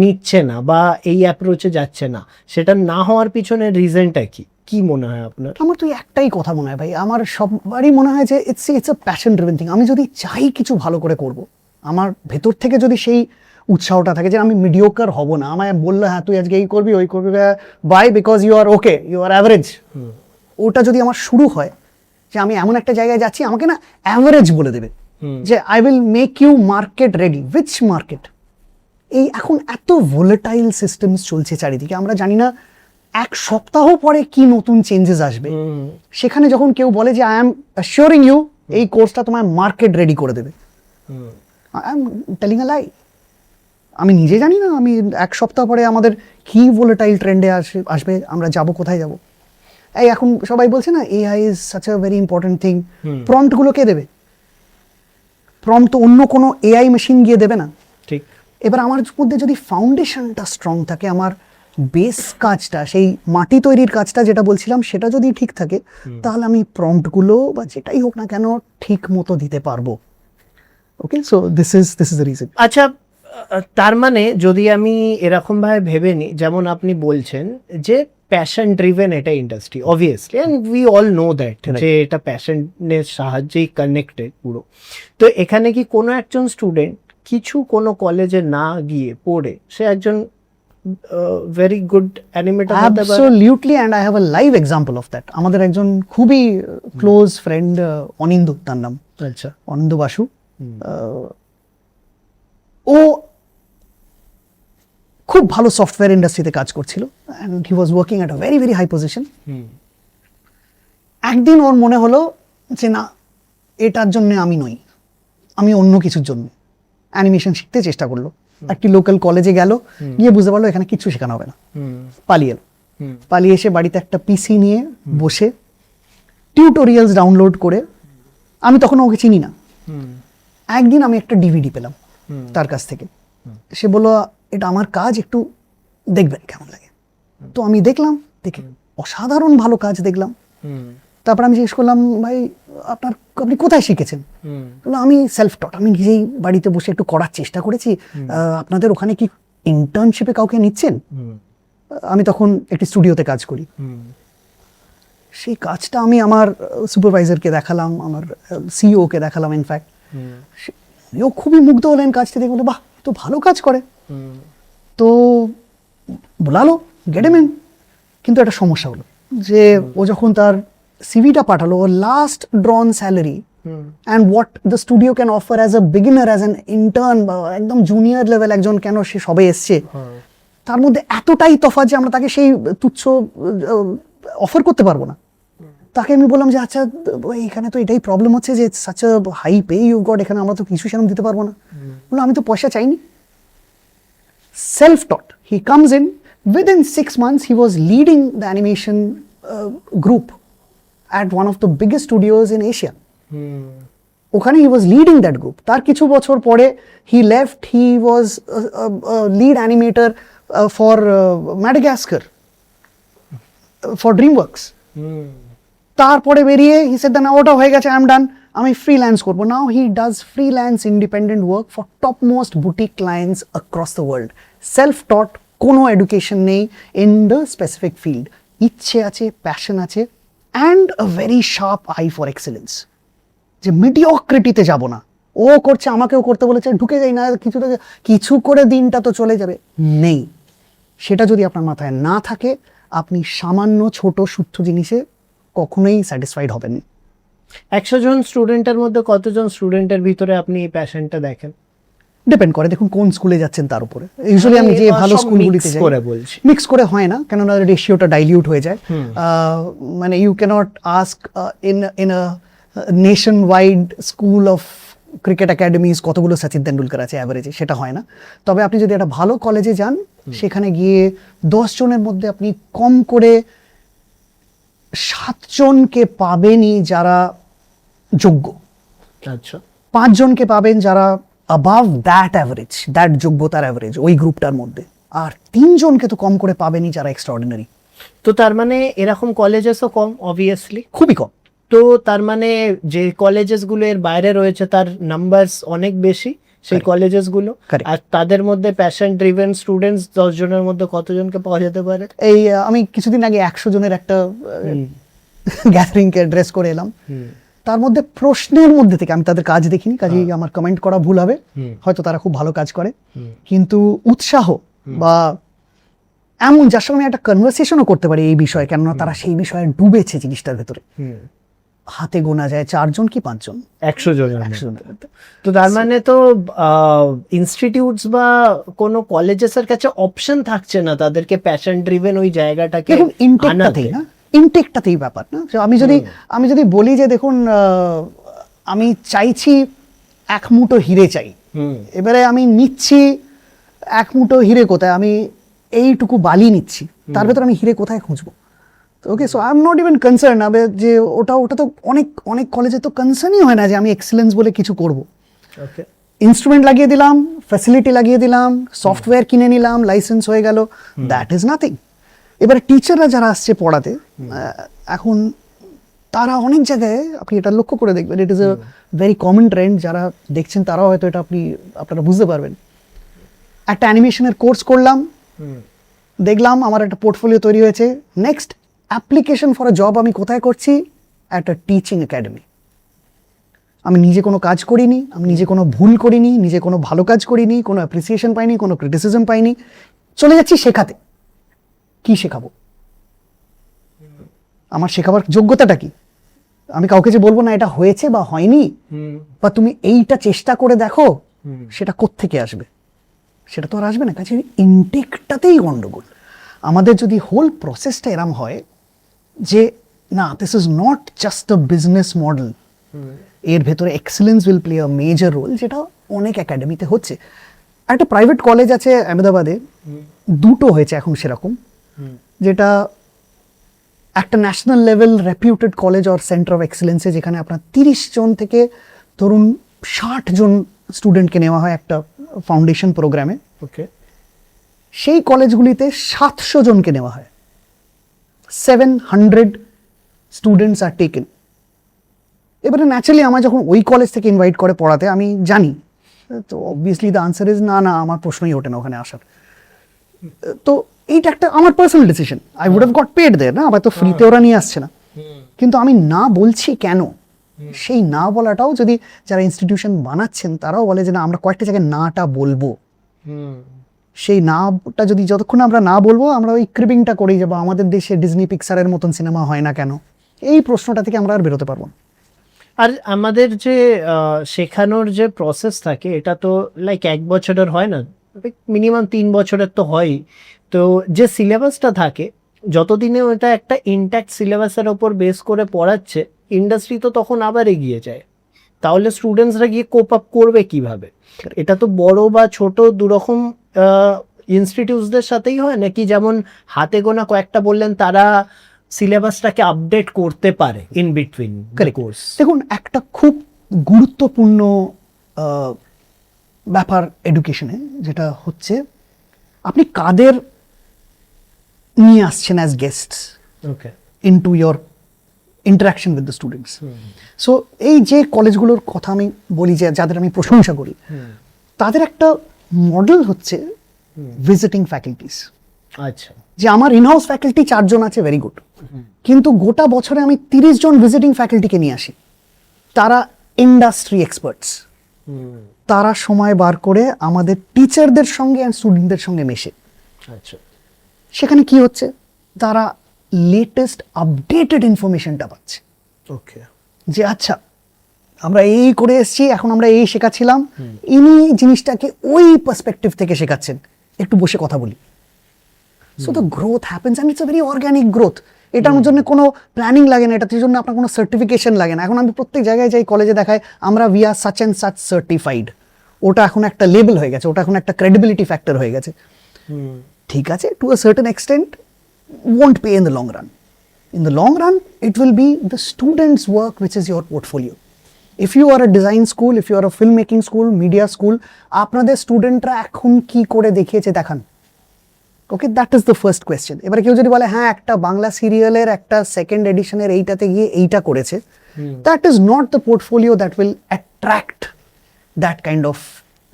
নিচ্ছে না বা এই অ্যাপ্রোচে যাচ্ছে না? সেটা না হওয়ার পিছনে রিজনটা কি কি মনে হয় আপনার? আমার তো একটাই কথা মনে হয় ভাই, আমার সবারই মনে হয় যে it's a passion driven thing. আমি যদি চাই কিছু ভালো করে করব, আমার ভেতর থেকে যদি সেই উৎসাহটা থাকে যে আমি মিডিওকার হব না, আমায় বললো হ্যাঁ তুই আজকে এই করবি ওই করবি, by because you are okay, you are average, ওটা যদি আমার শুরু হয় যে আমি এমন একটা জায়গায় যাচ্ছি, আমাকে না অ্যাভারেজ বলে দেবে যে I will make you market ready. Which market? এই এখন এত ভোলেটাইল সিস্টেমস চলছে চারিদিকে, আমরা জানি না 1 সপ্তাহ পরে কি নতুন চেঞ্জেস আসবে। সেখানে যখন কেউ বলে যে আই এম অ্যাসিওরিং ইউ এই কোর্সটা তোমার মার্কেট রেডি করে দেবে, আই এম টেলিং আ লাই। আমি নিজে জানি না আমি 1 সপ্তাহ পরে আমাদের কি ভোলেটাইল ট্রেন্ডে আসবে, আমরা যাব কোথায় যাব। এই এখন সবাই বলছে না AI is such a very important thing. Prompt গুলো কে দেবে? প্রম্পট তো অন্য কোনো এআই মেশিন গিয়ে দেবে না। ঠিক। এবার আমার মধ্যে যদি ফাউন্ডেশনটা স্ট্রং থাকে, আমার বেস কাজটা, সেই মাটি তৈরির কাজটা যেটা বলছিলাম, সেটা যদি ঠিক থাকে, তাহলে আমি প্রম্পটগুলো বা যেটাই হোক না কেন ঠিক মতো দিতে পারবো। Okay, so this is the reason. আচ্ছা, তার মানে যদি আমি এরকম ভাবে ভেবে নিই, যেমন আপনি বলছেন যে প্যাশন ড্রিভেন এটা industry, obviously, and we all know that যে এটা প্যাশনের সাহায্যেই কানেক্টেড পুরো। তো এখানে কি কোনো একজন স্টুডেন্ট কিছু কোনো কলেজে না গিয়ে পড়ে সে একজন ভেরি গুড অ্যানিমেটর হতে পারে? Absolutely, and I have a live example of that. আমাদের একজন খুবই ক্লোজ ফ্রেন্ড, অনিন্দু তার নাম। আচ্ছা। অনিন্দু বাসু। ও খুব ভালো সফটওয়্যার ইন্ডাস্ট্রিতে কাজ করছিল, and he was working at a very very high position. একদিন ওর মনে হলো যে না, এটার জন্য আমি নই, আমি অন্য কিছুর জন্য। অ্যানিমেশন শিখতে চেষ্টা করলো, একটি লোকাল কলেজে গেল, গিয়ে বুঝতে পারলো এখানে কিছু শেখানো হবে না। পালিয়ে এলো। পালিয়ে এসে বাড়িতে একটা পিসি নিয়ে বসে টিউটোরিয়ালস ডাউনলোড করে, আমি তখন ওকে চিনি না, একদিন আমি একটা ডিভিডি পেলাম তার কাছ থেকে। সে বললো এটা আমার কাজ, একটু দেখবেন কেমন লাগে। তো আমি দেখলাম, দেখে অসাধারণ ভালো কাজ দেখলাম। তারপর আমি জিজ্ঞেস করলাম ভাই আপনি কোথায় শিখেছেন? আমি সেলফ টট, আমি নিজেই বাড়িতে বসে একটু করার চেষ্টা করেছি। আপনাদের ওখানে কি ইন্টার্নশিপে কাউকে নিচ্ছেন? আমি তখন একটি স্টুডিওতে কাজ করি। সেই কাজটা আমি আমার সুপারভাইজারকে দেখালাম, আমার সিইও কে দেখালাম। ইনফ্যাক্ট ও খুবই মুগ্ধ হলেন কাজটা দেখে, বলে বাহ তো ভালো কাজ করে। তো বলালো গেট হিম ইন। কিন্তু একটা সমস্যা হলো যে ও যখন তার সিভিটা পাঠালো, ওর last drawn salary and what the studio can offer as a beginner, as an intern বা একদম জুনিয়র লেভেল একজন, কেন সে সবে এসছে, তার মধ্যে এতটাই তফাৎ যে আমরা তাকে সেই তুচ্ছ অফার করতে পারবো না। তাকে আমি বললাম যে আচ্ছা এখানে তো এটাই প্রবলেম হচ্ছে যে such a high pay you got, এখানে আমরা তো কিছু সেরকম দিতে পারবো না। বললাম আমি তো পয়সা চাইনি। Self-taught. He comes in, within 6 months, he was leading the animation group at one of the biggest studios in Asia. ওখানে he was leading that group. তার কিছু বছর পরে he left, he was a lead animator for Madagascar, for DreamWorks. তারপরে বেরিয়ে he said না ওটা হয়ে গেছে, I am done, আমি ফ্রিল্যান্স করবো। Now he does freelance independent work for top most boutique clients across the world. Self taught, কোনো এডুকেশন নেই ইন দ্য স্পেসিফিক ফিল্ড, ইচ্ছে আছে, প্যাশন আছে, and a very sharp I for excellence. যে মিডিওক্রিটিতে যাব না, ও করছে আমাকেও করতে বলেছে, ঢুকে যাই না, কিছু করে দিনটা তো চলে যাবে, নেই। সেটা যদি আপনার মাথায় না থাকে, আপনি সামান্য ছোট সূত্র জিনিসে কখনোই স্যাটিসফাইড হবেন না। 100 জন স্টুডেন্টের মধ্যে কতজন স্টুডেন্টের ভিতরে আপনি এই প্যাশনটা দেখেন? ডিপেন্ড করে, দেখুন কোন স্কুলে যাচ্ছেন তার উপরে। ইউজুয়ালি আমি যে ভালো স্কুলগুলিতে যাই, করে বলছি, মিক্স করে হয় না, কেননা রেশিওটা ডাইলিউট হয়ে যায়। মানে you can't ask in a nation wide school of cricket academies কতগুলো সচিন তেন্ডুলকার আছে অ্যাভারেজে, সেটা হয় না। তবে আপনি যদি একটা ভালো কলেজে যান, সেখানে গিয়ে 10 জনের মধ্যে আপনি কম করে 7 জনকে পাবেনই যারা যোগ্য, আচ্ছা 5 জনকে পাবেন যারা অ্যাবাভ দ্যাট অ্যাভারেজ, দ্যাট যোগ্যতার অ্যাভারেজ ওই গ্রুপটার মধ্যে, আর 3 জনকে তো কম করে পাবেনই যারা এক্সট্রাঅর্ডিনারি। তো তার মানে এরকম কলেজেসও কম অবভিয়াসলি, খুবই কম। তো তার মানে যে কলেজেস গুলো এর বাইরে রয়েছে তার নাম্বারস অনেক বেশি সেই কলেজেস গুলো, Correct. আর তাদের মধ্যে প্যাশন ড্রিভেন স্টুডেন্টস 10 জনের মধ্যে কতজনকে পাওয়া যেতে পারে? এই আমি কিছুদিন আগে 100 জনের একটা গ্যাদারিং কে অ্যাড্রেস করে এলাম। তার মধ্যে প্রশ্নের মধ্যে থেকে, আমি তাদের কাজ দেখিনি, কাজেই আমার কমেন্ট করা ভুল হবে, হয়তো তারা খুব ভালো কাজ করে, কিন্তু উৎসাহ বা এমন যার সঙ্গে আমি একটা কনভারসেশনও করতে পারি এই বিষয়ে, কেননা তারা সেই বিষয়ে ডুবেছে জিনিসটার ভেতরে, হাতে গোনা যায় 4 জন কি 5 জন 100 জনের 100 জনের মধ্যে। তো তার মানে তো ইনস্টিটিউটস বা কোনো কলেজেসের কাছে অপশন থাকছে না তাদেরকে প্যাশন ড্রিভেন ওই জায়গাটাকে দেখুন ইনটেকটাতেই না, ইনটেকটাতেই ব্যাপার না। আমি যদি বলি যে দেখুন আমি চাইছি 1 মুঠো হিরে চাই, এবারে আমি নিচ্ছি 1 মুঠো হিরে কোথায়, আমি এইটুকু বালি নিচ্ছি, তার ভেতর আমি হিরে কোথায় খুঁজবো? Okay, so I am not even concern যে ওটা তো অনেক কলেজে তো কনসার্নই হয় না যে আমি এক্সেলেন্স বলে কিছু করব। ওকে, ইনস্ট্রুমেন্ট লাগিয়ে দিলাম, ফ্যাসিলিটি লাগিয়ে দিলাম, সফটওয়্যার কিনে নিলাম, লাইসেন্স হয়ে গেল, দ্যাট ইজ নাথিং। এবারে টিচাররা যারা আসছে পড়াতে, এখন তারা অনেক জায়গায়, আপনি এটা লক্ষ্য করে দেখবেন, it is a very common trend, যারা দেখছেন তারাও হয়তো এটা আপনারা বুঝতে পারবেন। একটা অ্যানিমেশনের কোর্স করলাম, দেখলাম আমার একটা পোর্টফোলিও তৈরি হয়েছে, next application for a job আমি কোথায় করছি? একটা টিচিং একাডেমি। আমি নিজে কোনো কাজ করিনি, আমি নিজে কোনো ভুল করিনি, নিজে কোনো ভালো কাজ করিনি, কোনো অ্যাপ্রিসিয়েশন পাইনি, কোনো ক্রিটিসিজম পাইনি, চলে যাচ্ছি শেখাতে। কি শেখাবো? আমার শেখাবার যোগ্যতাটা কি? আমি কাউকে যে বলবো না এটা হয়েছে বা হয়নি, বা তুমি এইটা চেষ্টা করে দেখো, সেটা কোত্থেকে আসবে? সেটা তো আর আসবে না। কাছে ইনটেকটাতেই গন্ডগোল। আমাদের যদি হোল প্রসেসটা এরম হয় যে না, this is not just a business model, এর ভেতরে excellence will play a major role, যেটা অনেক একাডেমিতে হচ্ছে। একটা প্রাইভেট কলেজ আছে আহমেদাবাদে, 2টো হয়েছে এখন সেরকম, যেটা একটা national level reputed college or centre of এক্সেলেন্সে, যেখানে আপনার 30 জন থেকে ধরুন 60 জন স্টুডেন্টকে নেওয়া হয় একটা ফাউন্ডেশন প্রোগ্রামে। ওকে, সেই কলেজগুলিতে 700 জনকে নেওয়া হয়, 700 স্টুডেন্টস আর টেকেন। এবারে ন্যাচারালি আমার যখন ওই কলেজ থেকে ইনভাইট করে পড়াতে, আমি জানি তো অবভিয়াসলি দ্য আনসার ইজ না, আমার প্রশ্নই ওঠে না ওখানে আসার। তো এইটা একটা আমার personal decision, I would have got paid there, না আবার তো ফ্রিতে ওরা নিয়ে আসছে না, কিন্তু আমি না বলছি কেন? সেই না বলাটাও, যদি যারা ইনস্টিটিউশন বানাচ্ছেন তারাও বলে যে না, আমরা কয়েকটা জায়গায় নাটা বলবো, সেই নাটা যদি যতক্ষণ আমরা না বলবো, আমরা ওই ক্রিবিংটা করেই যাবো, আমাদের দেশে ডিজনি পিক্সারের মতন সিনেমা হয় না কেন, এই প্রশ্নটা থেকে আমরা আর বেরোতে পারবো না। আর আমাদের যে শেখানোর যে প্রসেস থাকে, এটা তো লাইক 1 বছরের হয় না, মিনিমাম 3 বছরের তো হয়ই। তো যে সিলেবাসটা থাকে, যতদিনে ওটা একটা ইনট্যাক্ট সিলেবাসের ওপর বেস করে পড়াচ্ছে, ইন্ডাস্ট্রি তো তখন আবার এগিয়ে যায়। তাহলে স্টুডেন্টসরা গিয়ে কোপ আপ করবে কিভাবে? এটা তো বড় বা ছোট দুরকম ইনস্টিটিউটসদের সাথেই হয় নাকি? যেমন হাতে গোনা কয়েকটা বললেন, তারা সিলেবাসটাকে আপডেট করতে পারে ইন বিটুইন কোর্স। দেখুন, একটা খুব গুরুত্বপূর্ণ ব্যাপার এডুকেশনে যেটা হচ্ছে, আপনি কাদের নিয়ে আসছেন as guests okay, into your interaction with the students. So এই যে কলেজগুলোর কথা আমি বলি, যে যাদের আমি প্রশংসা করি, তাদের একটা মডেল হচ্ছে ভিজিটিং ফ্যাকাল্টিস। আচ্ছা, যে আমার ইনহাউস ফ্যাকাল্টি 4 জন আছে, ভেরি গুড, কিন্তু গোটা বছরে আমি 30 জন ভিজিটিং ফ্যাকাল্টিকে নিয়ে আসি, তারা ইন্ডাস্ট্রি এক্সপার্টস, তারা সময় বার করে আমাদের টিচারদের সঙ্গে আর স্টুডেন্টদের সঙ্গে মেশে। আচ্ছা, সেখানে কি হচ্ছে, তারা লেটেস্ট আপডেটেড ইনফরমেশনটা পাচ্ছে ওকে। যে আচ্ছা আমরা এই করে এসেছি, এখন আমরা এই শেখাচ্ছিলাম, ইনি জিনিসটাকে ওই পার্সপেক্টিভ থেকে শেখাচ্ছেন, একটু বসে কথা বলি। So the growth happens and it's a very organic growth. এটার জন্য কোনো প্ল্যানিং লাগে না, এটার জন্য আপনার কোনো সার্টিফিকেশন লাগে না। এখন আমি প্রত্যেক জায়গায় যাই, কলেজে দেখায় আমরা we are such and such certified. ওটা এখন একটা লেবেল হয়ে গেছে, ওটা এখন একটা ক্রেডিবিলিটি ফ্যাক্টর হয়ে গেছে। ঠিক আছে, to a certain extent won't pay in the long run. In the long run, it will be the student's work which is your portfolio. If you are a design school, if you are a filmmaking school, media school, আপনাদের স্টুডেন্টরা এখন কি করে দেখিয়েছে দেখান। Okay, that is the first question. এবারে কেউ যদি বলে হ্যাঁ একটা বাংলা সিরিয়ালের একটা সেকেন্ড এডিশনের এইটাতে গিয়ে এইটা করেছে, that is not the portfolio that will attract that kind of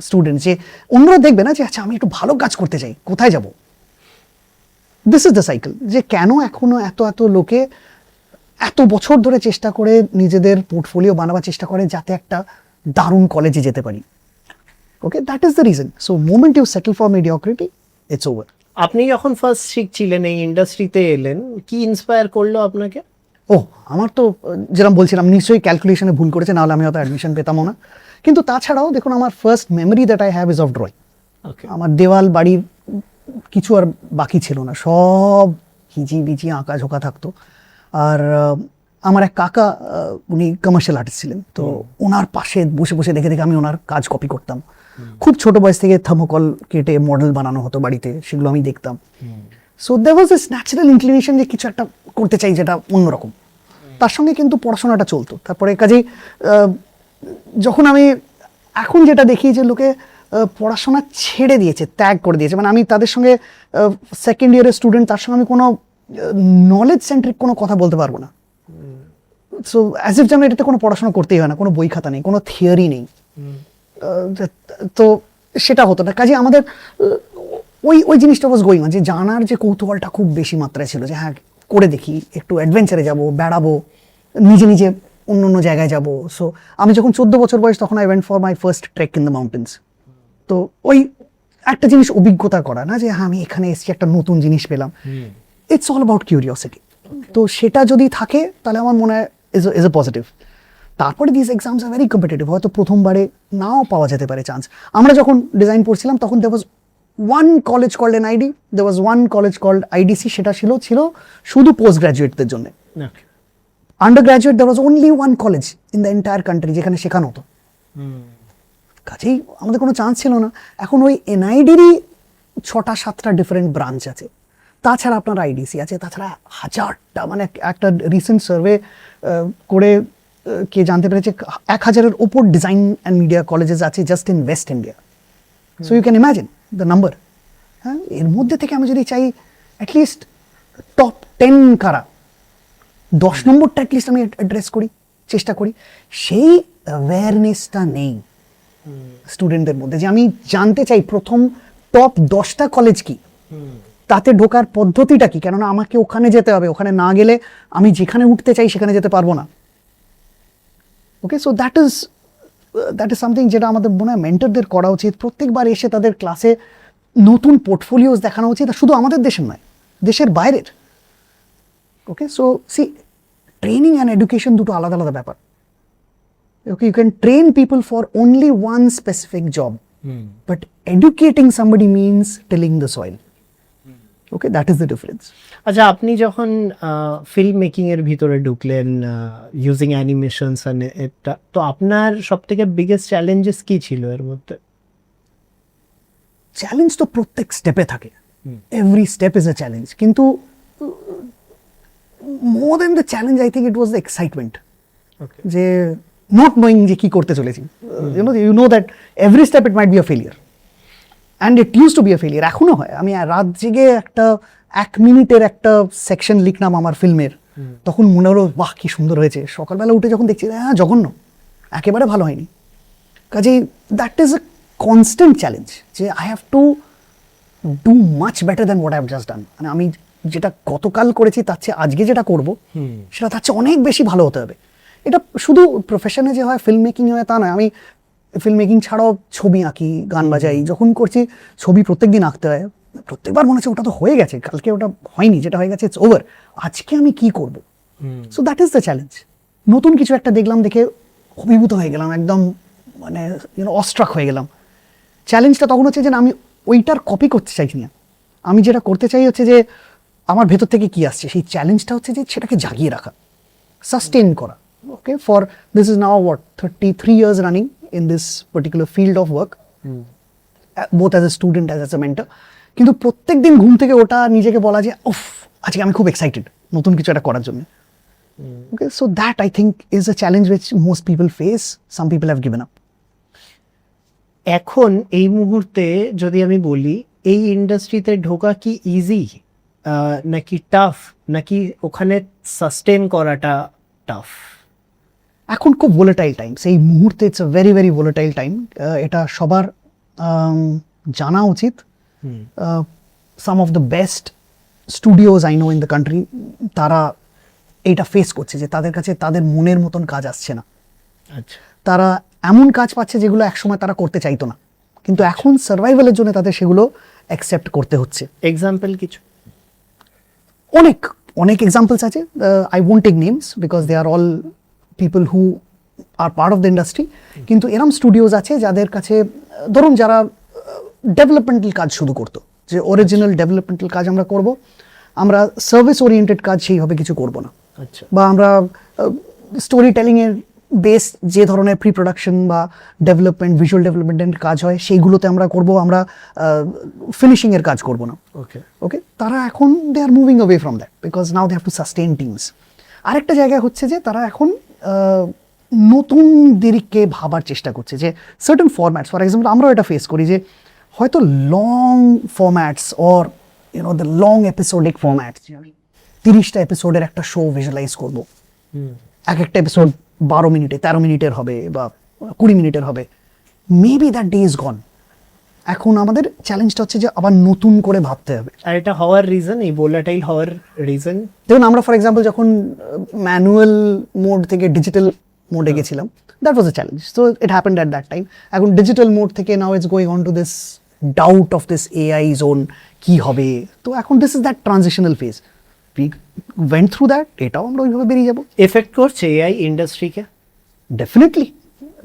student. যে অন্যরা দেখবে না যে আচ্ছা আমি একটু ভালো কাজ করতে চাই, কোথায় যাব। দিস ইজ দ্য সাইকেল, যে কেন এখনো এত এত লোকে এত বছর ধরে চেষ্টা করে নিজেদের পোর্টফোলিও বানাবার চেষ্টা করে যাতে একটা দারুণ কলেজে যেতে পারি। Okay, that is the reason. So moment you settle for mediocrity, it's over. আপনি যখন ফার্স্ট শিখছিলেন, এই ইন্ডাস্ট্রিতে এলেন, কি ইন্সপায়ার করলো আপনাকে? আমার তো যেরকম বলছিলাম, নিশ্চয়ই ক্যালকুলেশনে ভুল করেছে, নাহলে আমি হয়তো অ্যাডমিশন পেতামও না। কিন্তু তাছাড়াও দেখুন, আমার first memory that I have is of drawing. আমার দেওয়াল বাড়ির কিছু আর বাকি ছিল না, সব হিজি বিজি আঁকা ঝোঁকা থাকতো। আর আমার এক কাকা, উনি কমার্শিয়াল আর্টিস্ট ছিলেন, তো ওনার পাশে বসে বসে দেখে দেখে আমি ওনার কাজ কপি করতাম। খুব ছোট বয়স থেকে থার্মোকল কেটে মডেল বানানো হতো বাড়িতে, সেগুলো আমি দেখতাম। So there was this natural inclination যে কিছু একটা করতে চাই যেটা অন্যরকম। তার সঙ্গে কিন্তু পড়াশোনাটা চলতো। তারপরে কাজেই যখন আমি এখন যেটা দেখি যে লোকে পড়াশোনা ছেড়ে দিয়েছে, ত্যাগ করে দিয়েছে, মানে আমি তাদের সঙ্গে সেকেন্ড ইয়ারের স্টুডেন্ট, তার সঙ্গে আমি কোনো নলেজ সেন্ট্রিক কোনো কথা বলতে পারবো না। সো অ্যাজ ইফ যেন এটাতে কোনো পড়াশোনা করতেই হয় না, কোনো বই খাতা নেই, কোনো থিওরি নেই। তো সেটা হতো না। কাজে আমাদের ওই জিনিসটা ওয়াজ গোয়িং অন, যে জানার যে কৌতূহলটা খুব বেশি মাত্রায় ছিল, যে হ্যাঁ করে দেখি, একটু অ্যাডভেঞ্চারে যাব, বেড়াবো, নিজে নিজে অন্য অন্য জায়গায় যাব। সো আমি যখন 14 বছর বয়স, তখন I went for my first trek in the mountains. তো ওই একটা জিনিস অভিজ্ঞতা করা না, যে হ্যাঁ আমি এখানে এসেছি, একটা নতুন জিনিস পেলাম। It's all about curiosity. তো সেটা যদি থাকে তাহলে আমার মনে হয় ইজ এ পজিটিভ। তারপরে this exams are very competitive, হয়তো প্রথমবারে নাও পাওয়া যেতে পারে চান্স। আমরা যখন ডিজাইন পড়ছিলাম তখন there was one college called NID, there was one college called IDC, সেটা ছিল শুধু পোস্ট গ্রাজুয়েটদের জন্য। Under graduate there was only one college in the entire country যেখানে শেখানো হতো। কাজেই আমাদের কোনো চান্স ছিল না। এখন ওই NID-রই 6-7টা ডিফারেন্ট ব্রাঞ্চ আছে, তাছাড়া আপনার IDC আছে, তাছাড়া হাজারটা, মানে একটা রিসেন্ট সার্ভে করে কে জানতে পেরেছে 1000-এর ওপর ডিজাইন অ্যান্ড মিডিয়া কলেজেস আছে just in West India. So you can imagine the number. হ্যাঁ, এর মধ্যে থেকে আমি যদি চাই অ্যাটলিস্ট টপ 10 কারা, 10 নম্বরটা অ্যাটলিস্ট আমি অ্যাড্রেস করি, চেষ্টা করি, সেই অ্যাওয়ারনেসটা নেই স্টুডেন্টদের মধ্যে, যে আমি জানতে চাই প্রথম টপ 10টা কলেজ কি, তাতে ঢোকার পদ্ধতিটা কি, কেননা আমাকে ওখানে যেতে হবে, ওখানে না গেলে আমি যেখানে উঠতে চাই সেখানে যেতে পারবো না। Okay, so that is something যেটা আমাদের মনে হয় মেন্টরদের করা উচিত। প্রত্যেকবার এসে তাদের ক্লাসে নতুন পোর্টফোলিওস দেখানো উচিত, শুধু আমাদের দেশের নয়, দেশের বাইরের। Okay, so see, training and education দুটো আলাদা আলাদা ব্যাপার। Okay, you can train people for only one specific job, but educating somebody means tilling the soil. Okay, that is the difference. আচ্ছা, আপনি যখন ফিল্ম মেকিং এর ভিতরে ঢুকলেন ইউজিং অ্যানিমেশনস, এটা তো আপনার সব থেকে বিগেস্ট চ্যালেঞ্জেস কি ছিল এর মধ্যে? চ্যালেঞ্জ তো প্রত্যেক স্টেপে থাকে, every step is a challenge, কিন্তু more than the challenge I think it was the excitement, যে নট নোয়িং যে কি করতে চলেছি। You know that every step it might be a failure, and it use to be a failure. এখনো হয়। আমি রাত জেগে একটা 1 মিনিটের একটা সেকশন লিখলাম আমার ফিল্মের, তখন মনে হলো বাহ কি সুন্দর হয়েছে। সকালবেলা উঠে যখন দেখছি হ্যাঁ জঘন্য, একেবারে ভালো হয়নি। কাজেই that is a constant challenge, যে I have to do much better than what I have just done. মানে আমি যেটা গতকাল করেছি তার চেয়ে আজকে যেটা করবো সেটা তার চেয়ে অনেক বেশি ভালো হতে হবে। এটা শুধু প্রফেশনে যে হয়, ফিল্ম মেকিং হয় তা নয়। আমি ফিল্ম মেকিং ছাড়াও ছবি আঁকি, গান বাজাই, যখন করছি ছবি প্রত্যেক দিন আঁকতে হয়, প্রত্যেকবার মনে হচ্ছে ওটা তো হয়ে গেছে, কালকে ওটা হয়নি, যেটা হয়ে গেছে ইটস ওভার, আজকে আমি কি করব? So that is the challenge. নতুন কিছু একটা দেখলাম, দেখে অভিভূত হয়ে গেলাম, একদম মানে অস্ট্রাক হয়ে গেলাম। চ্যালেঞ্জটা তখন হচ্ছে যে না, আমি ওইটার কপি করতে চাইছি না, আমি যেটা করতে চাই হচ্ছে যে আমার ভেতর থেকে কি আসছে, সেই চ্যালেঞ্জটা হচ্ছে যে সেটাকে জাগিয়ে রাখা, সাস্টেন করা। Okay, for this is now what 33 years running in this particular field of work, both as a student as a mentor. কিন্তু প্রত্যেক দিন ঘুম থেকে ওটা নিজেকে বলা যে উফ, আজকে আমি খুব এক্সাইটেড নতুন কিছু একটা করার জন্য। Okay, so that I think is a challenge which most people face, some people have given up. এখন এই মুহূর্তে যদি আমি বলি, এই ইন্ডাস্ট্রিতে ঢোকা কি ইজি নাকি টাফ, নাকি ওখানে সাস্টেন করাটা টাফ? এখন খুব ভোলাটাইল টাইমস, এই মুহূর্তে it's a very very volatile time. এটা সবার জানা উচিত। Some of the best studios I know in the country, তারা এইটা ফেস করছে যে তাদের কাছে তাদের মনের মতন কাজ আসছে না। আচ্ছা, তারা এমন কাজ পাচ্ছে যেগুলো একসময় তারা করতে চাইতো না, কিন্তু এখন সার্ভাইভালের জন্য তাদের সেগুলো অ্যাকসেপ্ট করতে হচ্ছে। এক্সাম্পল কিছু? অনেক অনেক এক্সাম্পলস আছে। I won't take names because they are all people who are part of the industry. কিন্তু এরম স্টুডিওজ আছে যাদের কাছে ধরুন যারা ডেভেলপমেন্টাল কাজ শুরু করতো, যে অরিজিনাল ডেভেলপমেন্টাল কাজ আমরা করব, আমরা সার্ভিস ওরিয়েন্টেড কাজ সেইভাবে কিছু করব না। আচ্ছা, বা আমরা স্টোরি টেলিংয়ের বেস যে ধরনের প্রি প্রোডাকশন বা ডেভেলপমেন্ট, ভিজুয়াল ডেভেলপমেন্টের কাজ হয় সেইগুলোতে আমরা করব, আমরা ফিনিশিংয়ের কাজ করব না। ওকে, ওকে, তারা এখন they are moving away from that because now they have to sustain teams. আরেকটা জায়গা হচ্ছে যে তারা এখন নতুন দিকে ভাবার চেষ্টা করছে, যে সার্টেন ফরম্যাটস, ফর এক্সাম্পল আমরাও এটা ফেস করি যে হয়তো long formats or the long episodic formats, 30টা এপিসোডের একটা শো ভিজুয়ালাইজ করবো, এক একটা এপিসোড 12 মিনিটে 13 মিনিটের হবে বা 20 মিনিটের হবে, মেবি দ্যাট ডে ইজ গন। এখন আমাদের চ্যালেঞ্জটা হচ্ছে যে আবার নতুন করে ভাবতে হবে। আর এটা হওয়ার রিজন, এই ভোলাটাইল হওয়ার রিজন? দেখুন, আমরা ফর এক্সাম্পল যখন ম্যানুয়াল মোড থেকে ডিজিটাল মোডে গেছিলাম, that was a challenge, so it happened at that time. এখন ডিজিটাল মোড থেকে now it's going on to this doubt of this AI zone, কি হবে। তো এখন this is that transitional phase, we went through that, এটাও আমরা ওইভাবে বেরিয়ে যাবো। এফেক্ট করছে এআই ইন্ডাস্ট্রিকে? ডেফিনেটলি,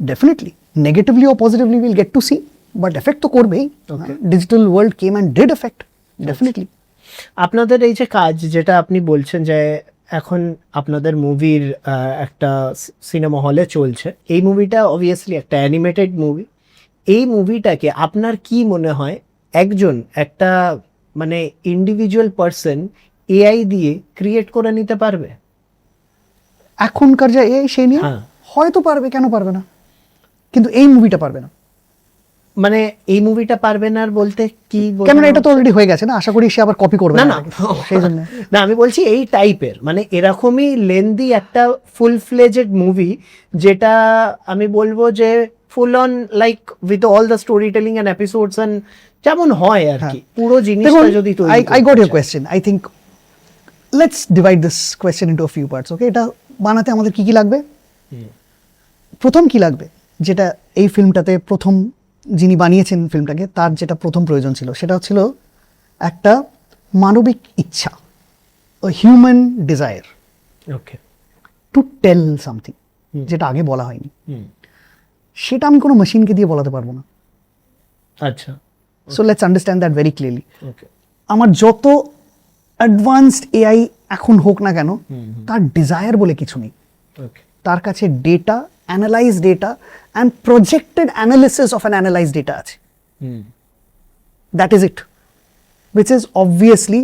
ডেফিনেটলি, নেগেটিভলি ও positively will get to see, but effect তো করবেই। Digital world came and did effect, definitely. আপনাদের এই যে কাজ, যেটা আপনি বলছেন যে এখন আপনাদের মুভির একটা সিনেমা হলে চলছে, এই মুভিটা অবভিয়াসলি একটা অ্যানিমেটেড মুভি। এই মুভিটাকে আপনার কি মনে হয় একটা মানে ইন্ডিভিজুয়াল পার্সন এআই দিয়ে ক্রিয়েট করে নিতে পারবে? এখনকার যা এই সেই নিয়ে হ্যাঁ। হয়তো পারবে, কেন পারবে না, কিন্তু এই মুভিটা পারবে না। মানে এই মুভিটা পারবে না বলতে কি কেননা এটা তো অলরেডি হয়ে গেছে না, আশা করি সে আবার কপি করবে না, না, সেই জন্য। না, আমি বলছি এই টাইপের, মানে এরকমই লেন্দি একটা ফুল ফ্লেজেড মুভি, যেটা আমি বলবো যে full on like with all the story telling and episodes and যেমন হয় আর কি, পুরো জিনিসটা যদি তৈরি I got your question. I think let's divide this question into a few parts. Okay, এটা বানাতে আমাদের কি কি লাগবে? প্রথম কি লাগবে, যেটা এই ফিল্মটাতে প্রথম যিনি বানিয়েছেন ফিল্মটাকে, তার যেটা প্রথম প্রয়োজন ছিল সেটা হচ্ছিল একটা মানবিক ইচ্ছা, human desire okay, to tell something, যেটা আগে বলা হয়নি। সেটা আমি কোনো মেশিনকে দিয়ে বলাতে পারবো না। আচ্ছা, so let's understand that very clearly. Okay, আমার যত অ্যাডভান্সড এআই এখন হোক না কেন, তার ডিজায়ার বলে কিছু নেই। ওকে, তার কাছে data, analyze data and projected analysis of an analyze data আছে। That is it, which is obviously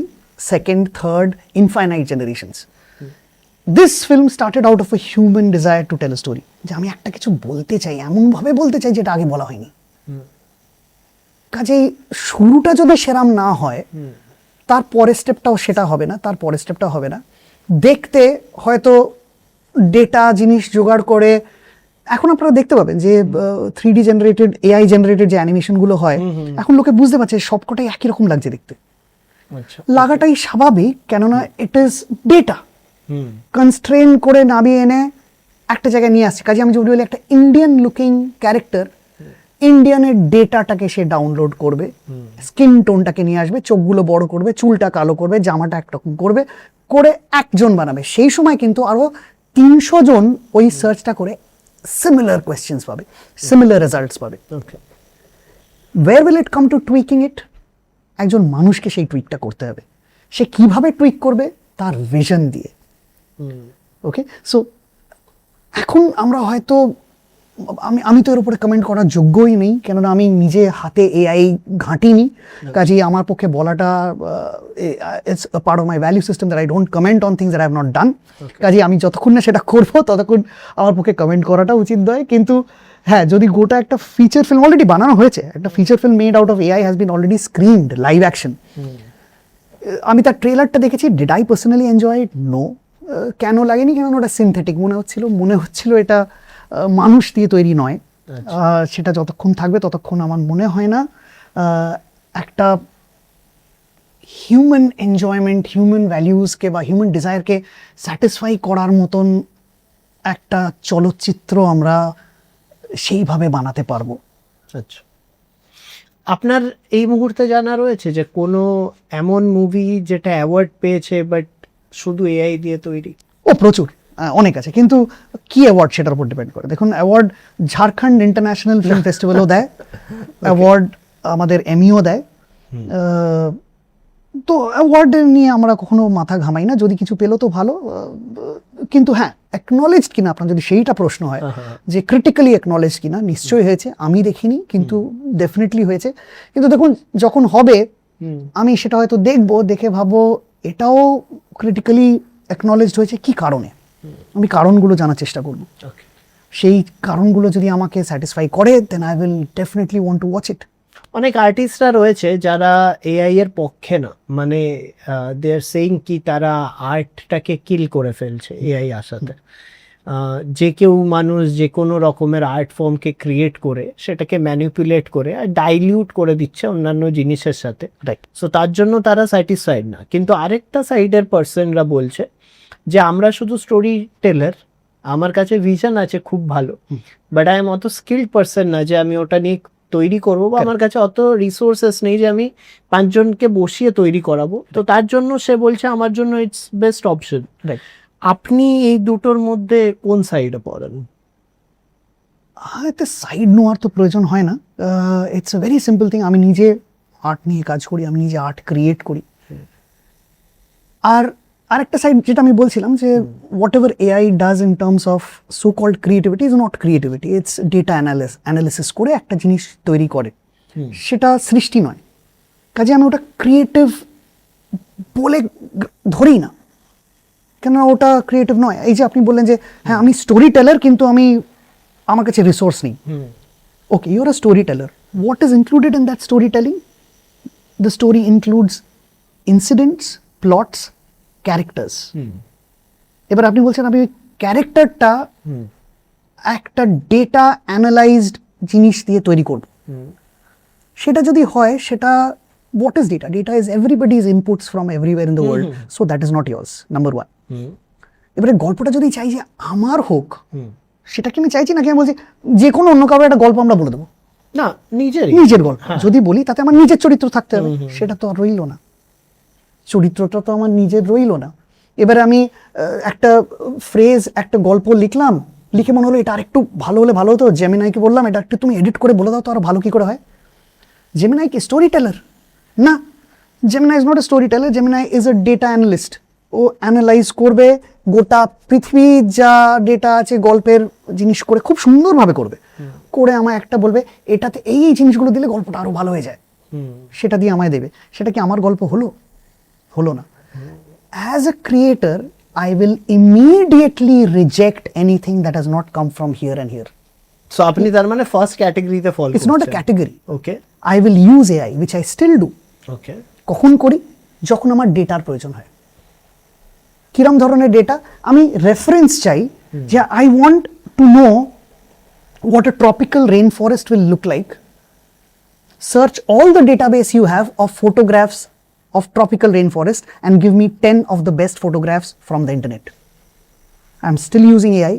second, third, infinite generations. This film started out of a human desire to tell a story, যে আমি একটা কিছু বলতে চাই, এমনভাবে বলতে চাই যেটা আগে বলা হয়নি। কাজেই শুরুটা যদি সেরাম না হয়, তার পরের স্টেপটাও সেটা হবে না, তার পরের স্টেপটাও হবে না। দেখতে হয়তো ডেটা জিনিস জোগাড় করে, এখন আপনারা দেখতে পাবেন যে 3D জেনারেটেড, এআই জেনারেটেড যে অ্যানিমেশনগুলো হয়, এখন লোকে বুঝতে পারছে সবকটাই একই রকম লাগছে দেখতে। আচ্ছা, লাগাটাই স্বাভাবিক, কেননা ইট ইজ ডেটা কনস্ট্রেন করে নামিয়ে এনে একটা জায়গায় নিয়ে আসছে। কাজে আমি যদি বলি একটা ইন্ডিয়ান লুকিং ক্যারেক্টার ইন্ডিয়ানের ডেটাটাকে সে ডাউনলোড করবে, স্কিন টোনটাকে নিয়ে আসবে, চোখগুলো বড় করবে, চুলটা কালো করবে, জামাটা একরকম করবে, করে একজন বানাবে। সেই সময় কিন্তু আরো 300 জন ওই সার্চটা করে সিমিলার কোয়েশ্চেন্স পাবে, সিমিলার রেজাল্টস পাবে। Where will it come to tweaking it? একজন মানুষকে সেই টুইকটা করতে হবে। সে কিভাবে টুইক করবে? তার ভিশন দিয়ে। ওকে, সো এখন আমরা হয়তো আমি তো এর উপরে কমেন্ট করার যোগ্যই নেই, কেননা আমি নিজে হাতে এআই ঘাঁটিনি, কাজেই আমার পক্ষে বলাটা it's a part of my value system that I don't comment on things that I have not done. কাজেই আমি যতক্ষণ না সেটা করবো ততক্ষণ আমার পক্ষে কমেন্ট করাটা উচিত নয়। কিন্তু হ্যাঁ, যদি গোটা একটা ফিচার ফিল্ম অলরেডি বানানো হয়েছে, একটা feature film made out of AI has been already screened live action, আমি তার ট্রেলারটা দেখেছি, did I personally enjoy it? No. কেন লাগেনি? কেন ওটা সিনথেটিক মনে হচ্ছিল এটা মানুষ দিয়ে তৈরি নয়। সেটা যতক্ষণ থাকবে ততক্ষণ আমার মনে হয় না একটা হিউম্যান এনজয়মেন্ট, হিউম্যান ভ্যালিউজকে বা হিউম্যান ডিজায়ারকে স্যাটিসফাই করার মতন একটা চলচ্চিত্র আমরা সেইভাবে বানাতে পারবো। আচ্ছা, আপনার এই মুহূর্তে জানা রয়েছে যে কোনো এমন মুভি যেটা অ্যাওয়ার্ড পেয়েছে বাট শুধু এআই দিয়ে তৈরি? ও প্রচুর, অনেক আছে, কিন্তু কি অ্যাওয়ার্ড সেটার উপর ডিপেন্ড করে। দেখুন, অ্যাওয়ার্ড ঝাড়খণ্ড ইন্টারন্যাশনাল ফিল্ম ফেস্টিভ্যালও দেয়, অ্যাওয়ার্ড আমাদের এমিও দেয়। তো অ্যাওয়ার্ড নিয়ে আমরা কখনো মাথা ঘামাই না, যদি কিছু পেলো তো ভালো। কিন্তু হ্যাঁ, অ্যাকনলেজড কিনা আপনার যদি সেইটা প্রশ্ন হয়, যে ক্রিটিক্যালি অ্যাকনলেজড কিনা, নিশ্চয়ই হয়েছে। আমি দেখিনি, কিন্তু ডেফিনেটলি হয়েছে। কিন্তু দেখুন, যখন হবে আমি সেটা হয়তো দেখবো, দেখে ভাববো এটাও ক্রিটিক্যালি অ্যাকনলেজড হয়েছে কি কারণে। আমি কারণগুলো জানার চেষ্টা করব। সেই কারণগুলো যদি আমাকে স্যাটিসফাই করে, then I will definitely want to watch it. অনেক আর্টিস্টরা রয়েছে যারা এআই এর পক্ষে না, মানে দে আর সেইং কি তারা আর্টটাকে কিল করে ফেলছে এআই আসাতে। যে কেউ মানুষ যে কোনো রকমের আর্ট ফর্মকে ক্রিয়েট করে সেটাকে ম্যানিপুলেট করে আর ডাইলিউট করে দিচ্ছে অন্যান্য জিনিসের সাথে। সো তার জন্য তারা স্যাটিসফাইড না। কিন্তু আরেকটা সাইডের পার্সনরা বলছে যে আমরা শুধু স্টোরি টেলার, আমার কাছে ভিশন আছে খুব ভালো, বাট আই এম অত স্কিল্ড পার্সন না যে আমি ওটা নিয়ে তৈরি করবো, বা আমার কাছে অত রিসোর্সেস নেই যে আমি 5 জনকে বসিয়ে তৈরি করাবো। তো তার জন্য সে বলছে আমার জন্য ইটস বেস্ট অপশন। আপনি এই দুটোর মধ্যে কোন সাইডে পড়েন? এতে সাইড নেওয়ার তো প্রয়োজন হয় না। It's a very simple thing. আমি নিজে আর্ট নিয়ে কাজ করি, আমি নিজে আর্ট ক্রিয়েট করি। আর আরেকটা সাইড যেটা আমি বলছিলাম, যে whatever AI does in terms of so called creativity is not creativity, it's data analysis করে একটা জিনিস তৈরি করে, সেটা সৃষ্টি নয়। কাজে আমি ওটা ক্রিয়েটিভ বলে ধরি না, কেননা ওটা ক্রিয়েটিভ নয়। এই যে আপনি বললেন যে হ্যাঁ আমি স্টোরি টেলার, কিন্তু আমার কাছে রিসোর্স নেই। Okay, you are a story teller. What is included in that story telling? The story includes incidents, plots, characters. এবার আপনি বলছেন আমি ওই ক্যারেক্টারটা একটা ডেটা অ্যানালাইজড জিনিস দিয়ে তৈরি করব। সেটা যদি হয়, সেটা what is data? Data is everybody's inputs from everywhere in the world, so that is not yours, number one. এবারে গল্পটা যদি চাই যে আমার হোক, সেটা কি আমি চাইছি, নাকি আমি বলছি যে কোনো অন্য কারো একটা গল্প আমরা বলে দেবো? না, নিজের গল্প যদি বলি তাতে আমার নিজের চরিত্র থাকতে হবে, সেটা তো আর রইল না, চরিত্রটা তো আমার নিজের রইল না। এবারে আমি একটা ফ্রেজ, একটা গল্প লিখলাম, লিখে মনে হলো এটা আরেকটু ভালো হলে ভালো হতো, জেমিনাইকে বললাম এটা একটু তুমি এডিট করে বলে দাও তো, আর ভালো কি করে হয়। জেমিনাই কি স্টোরি টেলার? না, Gemini is not a storyteller, Gemini is a data analyst. ও অ্যানালাইজ করবে গোটা পৃথিবী যা ডেটা আছে গল্পের জিনিস করে খুব সুন্দরভাবে করবে, করে আমায় একটা বলবে এটাতে এই জিনিসগুলো দিলে গল্পটা আরো ভালো হয়ে যায়, সেটা দিয়ে আমায় দেবে। সেটা কি আমার গল্প হলো না। As a creator I will immediately reject anything that has not come from here and here. So আপনি তার মানে ফার্স্ট ক্যাটাগরিতে ফল করছেন? It's not a category. Okay. I will use AI, which I still do. Okay. কখন করি? যখন আমার ডেটার প্রয়োজন হয়। কিরম ধরনের ডেটা? আমি রেফারেন্স চাই, যে I want to know what a tropical rainforest will look like. Search all the database you have of photographs of tropical rainforest and give me 10 of the best photographs from the internet. I'm still using AI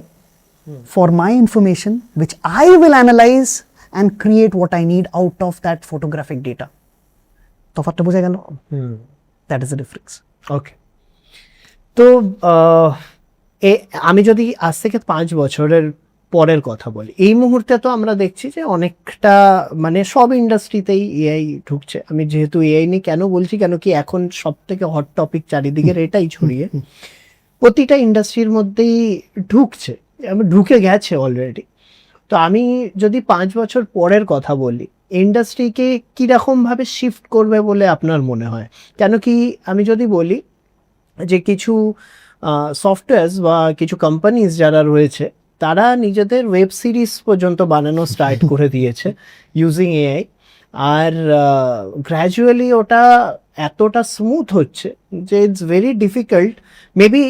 for my information, which I will analyze and create what I need out of that photographic data. তফাৎটা বোঝা গেল? That is the difference. Okay, তো আমি যদি আজ থেকে 5 বছরের পরের কথা বলি, এই মুহূর্তে তো আমরা দেখছি যে অনেকটা মানে সব ইন্ডাস্ট্রিতেই এআই ঢুকছে। আমি যেহেতু এআই নিয়ে কেন বলছি, কেন কি এখন সব থেকে হট টপিক চারিদিকের এটাই ছড়িয়ে প্রতিটা ইন্ডাস্ট্রির মধ্যেই ঢুকছে, ঢুকে গেছে অলরেডি। তো আমি যদি 5 বছর পরের কথা বলি, ইন্ডাস্ট্রিকে কীরকমভাবে শিফট করবে বলে আপনার মনে হয়? কেন কি আমি যদি বলি যে কিছু সফটওয়্যার্স বা কিছু কোম্পানিজ যারা রয়েছে তারা নিজেদের ওয়েব সিরিজ পর্যন্ত বানানো স্টার্ট করে দিয়েছে ইউজিং এআই, আর গ্র্যাজুয়ালি ওটা এতটা স্মুথ হচ্ছে যে ইটস ভেরি ডিফিকাল্ট। মেবি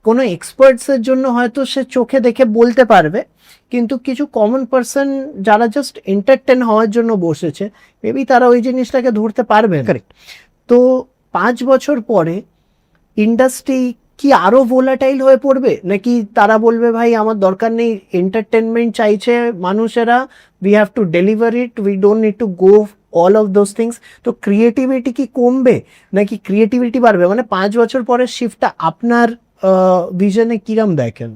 কোনো এক্সপার্টসের জন্য হয়তো সে চোখে দেখে বলতে পারবে, কিন্তু কিছু কমন পার্সন যারা জাস্ট এন্টারটেন হওয়ার জন্য বসেছে, মেবি তারা ওই জিনিসটাকে ধরতে পারবে। কারেক্ট। তো 5 বছর পরে ইন্ডাস্ট্রি কি আরো ভোলাটাইল হয়ে পড়বে, নাকি তারা বলবে ভাই আমার দরকার নেই, এন্টারটেনমেন্ট চাইছে মানুষেরা, we have to deliver it, we don't need to go all of those things? তো ক্রিয়েটিভিটি কি কমবে নাকি ক্রিয়েটিভিটি বাড়বে? মানে 5 বছর পরের শিফটটা আপনার ভিশনে কিরম দেখেন?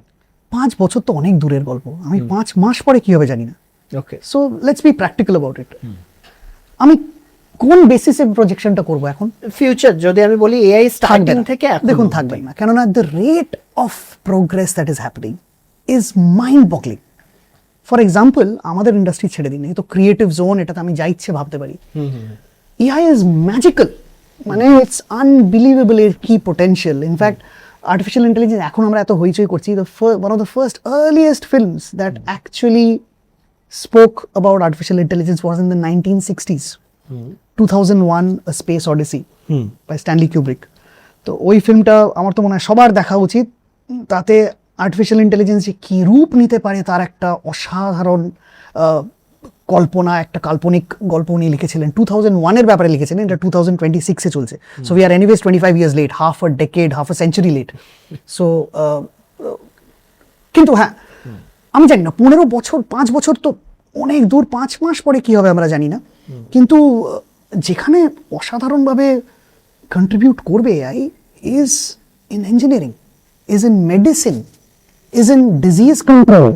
5 বছর তো অনেক দূরের গল্প, আমি 5 মাস পরে কি হবে জানি না। Okay, so let's be practical about it. আমি কোন বেসিসে প্রজেকশনটা করবো এখন? ফিউচার যদি আমি বলি এআই স্টার্টিং থেকে দেখুন থাকবে না, কেননা the rate of progress that is happening is mind boggling. For example, আমাদের ইন্ডাস্ট্রি ছেড়ে দিন, এই তো ক্রিয়েটিভ জোন, এটাতে আমি যা ইচ্ছে ভাবতে পারি। এআই ইজ ম্যাজিক্যাল, মানে ইটস আনবিলিভেবল এর কি পোটেনশিয়াল। ইনফ্যাক্ট আর্টিফিশিয়াল ইন্টেলিজেন্স এখন আমরা এত হইচই করছি, one of the first earliest films that actually spoke about artificial intelligence was in the 1960s. 2001 A Space Odyssey by Stanley Kubrick. তো ওই ফিল্মটা আমার তো মনে হয় সবার দেখা উচিত। তাতে আর্টিফিশিয়াল ইন্টেলিজেন্স যে কী রূপ নিতে পারে তার একটা অসাধারণ কল্পনা, একটা কাল্পনিক গল্প উনি লিখেছিলেন। 2001-এর ব্যাপারে লিখেছিলেন, এটা 2026-এ চলছে। So we are anyways 25 years late, half a decade, half a century late. So কিন্তু হ্যাঁ, আমি জানি না 15 বছর 5 বছর তো অনেক দূর, 5 মাস পরে কি হবে আমরা জানি না। কিন্তু যেখানে অসাধারণভাবে কন্ট্রিবিউট করবে AI is in engineering, is in medicine, is in disease control.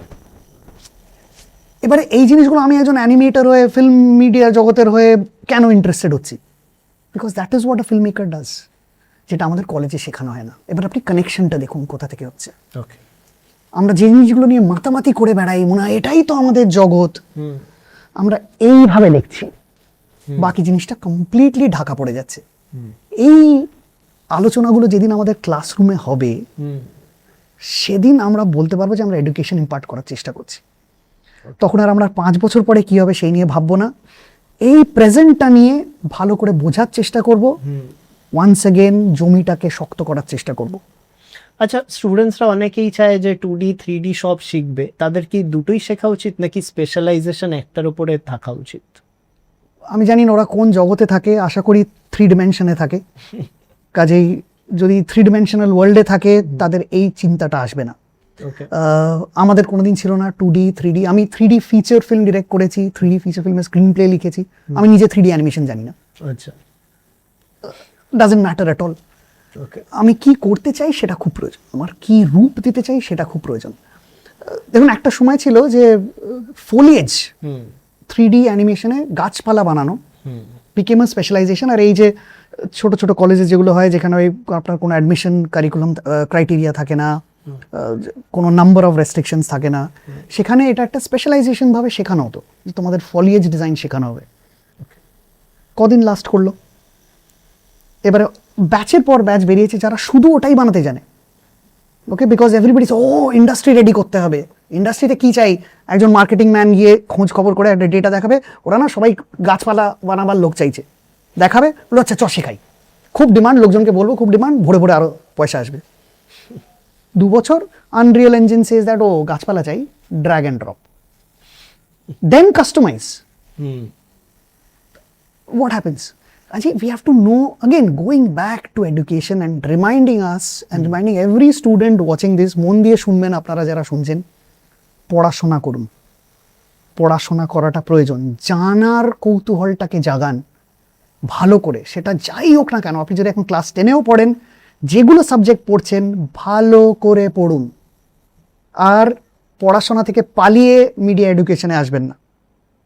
এবারে এই জিনিসগুলো আমি একজন অ্যানিমেটর হয়ে, ফিল্ম মিডিয়া জগতের হয়ে কেন ইন্টারেস্টেড হচ্ছি? Because that is what a film maker does, যেটা আমাদের কলেজে শেখানো হয় না। এবার আপনি কানেকশনটা দেখুন কোথা থেকে হচ্ছে। ওকে, আমরা যে জিনিসগুলো নিয়ে মাতামাতি করে বেড়াই, মনে হয় এটাই তো আমাদের জগৎ, আমরা এইভাবে লিখছি, বাকি জিনিসটা কমপ্লিটলি ঢাকা পড়ে যাচ্ছে। এই আলোচনাগুলো যেদিন আমাদের ক্লাসরুমে হবে, সেদিন আমরা বলতে পারবো যে আমরা এডুকেশন ইম্পার্ট করার চেষ্টা করছি। তখন আর আমরা 5 বছর পরে কি হবে সেই নিয়ে ভাববো না, এই প্রেজেন্টটা নিয়ে ভালো করে বোঝার চেষ্টা করব, ওয়ান্স অ্যাগেন জমিটাকে শক্ত করার চেষ্টা করব। আচ্ছা, স্টুডেন্টসরা অনেকেই চায় যে 2D 3D সব শিখবে, তাদের কি দুটোই শেখা উচিত নাকি স্পেশালাইজেশন একটার উপরে থাকা উচিত? আমি জানি না ওরা কোন জগতে থাকে, আশা করি 3 ডিমেনশনে থাকে। কাজেই যদি 3 ডিমেনশনাল ওয়ার্ল্ডে থাকে তাদের এই চিন্তাটা আসবে না। আমাদের কোনোদিন ছিল না 2D 3D। আমি 3D ফিচার ফিল্ম ডিরেক্ট করেছি, 3D ফিচার ফিল্মের স্ক্রিন প্লে লিখেছি, আমি নিজে 3D অ্যানিমেশন জানি না। আচ্ছা, ডাজন্ট ম্যাটার অ্যাট অল। আমি কি করতে চাই সেটা খুব প্রয়োজন, আমার কি রূপ দিতে চাই সেটা খুব প্রয়োজন। দেখুন, একটা সময় ছিল যে ফোলিয়েজ 3D অ্যানিমেশনে গাছপালা বানানো বিকেম আ স্পেশালাইজেশন। আর এই যে ছোট ছোট কলেজে যেগুলো হয়, যেখানে ওই আপনার কোনো অ্যাডমিশন কারিকুলাম ক্রাইটেরিয়া থাকে না, কোনো নাম্বার অফ রেস্ট্রিকশনস থাকে না, সেখানে এটা একটা স্পেশালাইজেশন ভাবে শেখানো হতো যে তোমাদের ফলিয়েজ ডিজাইন শেখানো হবে। কদিন লাস্ট করলো? এবারে ব্যাচের পর ব্যাচ বেরিয়েছে যারা শুধু ওটাই বানাতে জানে। ওকে, বিকজ এভরিবডি ও ইন্ডাস্ট্রি রেডি করতে হবে। ইন্ডাস্ট্রিতে কি চাই? একজন মার্কেটিং ম্যান গিয়ে খোঁজ খবর করে একটা ডেটা দেখাবে, ওরা না সবাই গাছপালা বানাবার লোক চাইছে, দেখাবে, বলো আচ্ছা চ শেখাই, খুব ডিমান্ড, লোকজনকে বলবো খুব ডিমান্ড, ভরে ভরে আরো পয়সা আসবে। 2 বছর আনরিয়েল ইঞ্জিন সেজ দ্যাট ও গাছপালা চাই, drag and drop, then customise. What happens? Ajay, we have to know, again, going back to education and reminding us and reminding every student watching this, মন দিয়ে শুনবেন আপনারা যারা শুনছেন, পড়াশোনা করুন, পড়াশোনা করাটা প্রয়োজন, জানার কৌতূহলটাকে জাগান ভালো করে, সেটা যাই হোক না কেন। আপনি যদি এখন ক্লাস 10-এও পড়েন, যেগুলো সাবজেক্ট পড়ছেন ভালো করে পড়ুন, আর পড়াশোনা থেকে পালিয়ে মিডিয়া এডুকেশনে আসবেন না।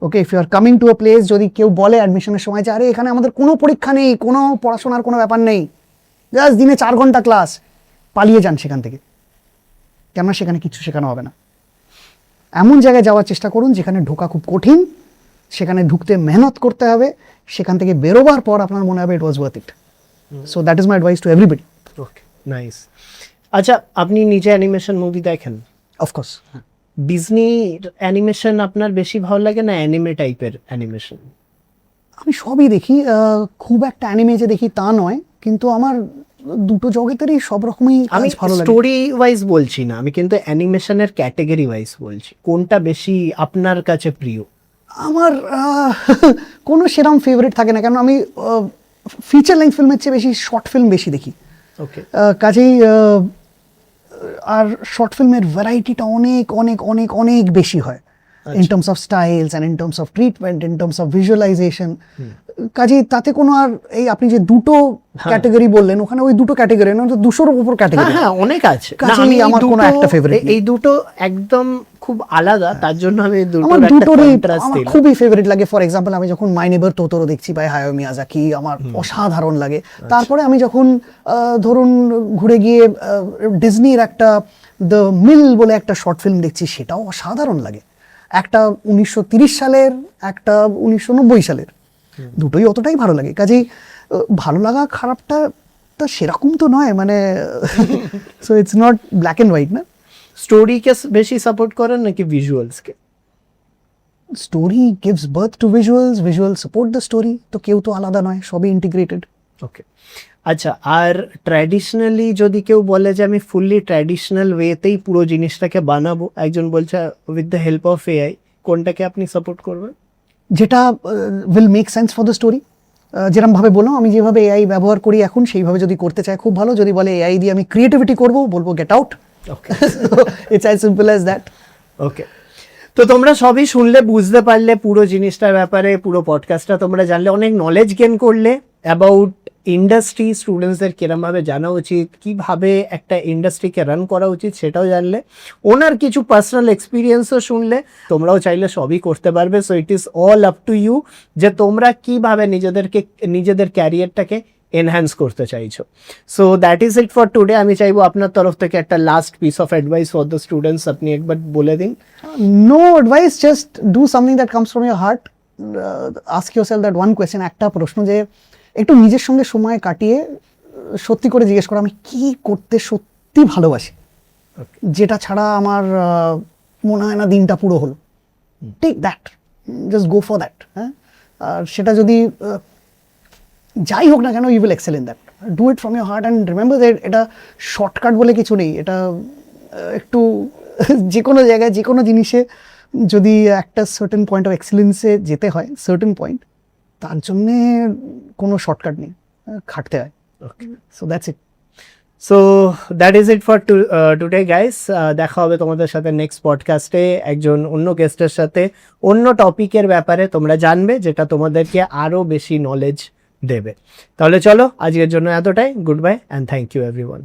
Okay, if you are coming to a place, যদি কেউ বলে অ্যাডমিশনের সময় যে আরে এখানে আমাদের কোনো পরীক্ষা নেই, কোনো পড়াশোনার কোনো ব্যাপার নেই, জাস্ট দিনে 4 ঘন্টা ক্লাস, পালিয়ে যান সেখান থেকে, কেননা সেখানে কিছু শেখানো হবে না। এমন জায়গায় যাওয়ার চেষ্টা করুন যেখানে ঢোকা খুব কঠিন, সেখানে ঢুকতে মেহনত করতে হবে, সেখান থেকে বেরোবার পর আপনার মনে হবে it was worth it. So that is my advice to everybody. Okay, nice. আচ্ছা, আপনি নিজে অ্যানিমেশন মুভি দেখেন? অফকোর্স। ডিজনি অ্যানিমেশন আপনার বেশি ভালো লাগে না অ্যানিমে টাইপের অ্যানিমেশন? আমি সবই দেখি, খুব একটা অ্যানিমে যে দেখি তা নয়, কিন্তু আমার দুটো জগতেরই সব রকমই আমি কাজ ভালো লাগে। স্টোরি ওয়াইজ বলছি না, আমি কিন্তু অ্যানিমেশনের ক্যাটাগরি ওয়াইজ বলছি, কোনটা বেশি আপনার কাছে প্রিয়? আমার কোনো সেরকম ফেভারিট থাকে না, কারণ আমি ফিচার লেন্থ ফিল্মের চেয়ে বেশি শর্ট ফিল্ম বেশি দেখি। ওকে, কাজেই আর শর্ট ফিল্মের ভ্যারাইটিটা অনেক অনেক অনেক অনেক বেশি হয়, in terms of styles and in terms of treatment, in terms of visualisation. কাজেই তাতে কোনো আর এই আপনি যে দুটো ক্যাটাগরি বললেন, ওখানে ওই দুটো ক্যাটাগরি না, 200-র উপর ক্যাটাগরি। হ্যাঁ অনেক আছে। কাজেই আমি আমার কোনো একটা ফেভারিট নেই। এই দুটো একদম খুব আলাদা, তার জন্য আমি আমার দুটোরই আমার দিলাম। খুবই ফেভারিট লাগে। ফর এক্সাম্পল, আমি যখন মাই নেবার তোতোরো দেখছি বাই হায়াও মিয়াজাকি, আমার অসাধারণ লাগে। তারপরে আমি যখন ধরুন ঘুরে গিয়ে ডিজনির একটা দ্য মিল বলে একটা শর্ট ফিল্ম দেখছি, সেটাও অসাধারণ লাগে। একটা 1930 সালের, একটা 1990 সালের, দুটোই অতটাই ভালো লাগে। কাজেই ভালো লাগা খারাপটা তো সেরকম তো নয়, মানে so it's not black and white না। স্টোরিকে বেশি সাপোর্ট করেন নাকি ভিজুয়ালসকে? Story gives birth to visuals, visual support the story. তো কেউ তো আলাদা নয়, সবই ইন্টিগ্রেটেড। ওকে, আচ্ছা, আর ট্র্যাডিশনালি যদি কেউ বলে যে আমি ফুললি ট্র্যাডিশনাল ওয়েতেই পুরো জিনিসটাকে বানাবো, একজন বলছে with the help of AI, কোনটাকে আপনি সাপোর্ট করবেন? যেটা will make sense for the story. যেরকম ভাবে বললাম, আমি যেভাবে এআই ব্যবহার করি এখন, সেইভাবে যদি করতে চাই খুব ভালো। যদি বলে এআই দিয়ে আমি ক্রিয়েটিভিটি করবো, বলবো get out. Okay, it's as simple as that. Okay, তো তোমরা সবই শুনলে, বুঝতে পারলে পুরো জিনিসটার ব্যাপারে, পুরো পডকাস্টটা তোমরা জানলে, অনেক নলেজ গেইন করলে অ্যাবাউট ইন্ডাস্ট্রি, স্টুডেন্টসদের কিরমভাবে জানা উচিত, কিভাবে একটা ইন্ডাস্ট্রিকে রান করা উচিত সেটাও জানলে, ওনার কিছু পার্সোনাল এক্সপিরিয়েন্সও শুনলে। তোমরাও চাইলে সবই করতে পারবে। So it is all up to you যে তোমরা কিভাবে নিজেদের ক্যারিয়ারটাকে এনহ্যান্স করতে চাইছো। So that is it for today. আমি চাইবো আপনার তরফ থেকে একটা last piece of advice for the students আপনি একবার বলে দিন। No advice, just do something that comes from your heart. Ask yourself that one question, একটা প্রশ্ন, যে একটু নিজের সঙ্গে সময় কাটিয়ে সত্যি করে জিজ্ঞেস করো আমি কি করতে সত্যি ভালোবাসি, যেটা ছাড়া আমার মনে হয় না দিনটা পুরো হলো। Take that, just go for that. হ্যাঁ, আর সেটা যদি যাই হোক না কেন, you will excel in that. Do it from your heart and remember that এটা শর্টকাট বলে কিছু নেই। এটা একটু যে কোনো জায়গায়, যে কোনো জিনিসে যদি একটা সার্টেন পয়েন্ট অফ এক্সেলেন্সে যেতে হয়, সার্টেন পয়েন্ট, তার জন্যে কোনো শর্টকাট নেই, খাটতে হয়। So that's it. So that is it for today guys. দেখা হবে তোমাদের সাথে নেক্সট পডকাস্টে একজন অন্য গেস্টের সাথে, অন্য টপিকের ব্যাপারে তোমরা জানবে, যেটা তোমাদেরকে আরও বেশি নলেজ দেবে। তাহলে চলো, আজকের জন্য এতটাই। Goodbye and thank you everyone.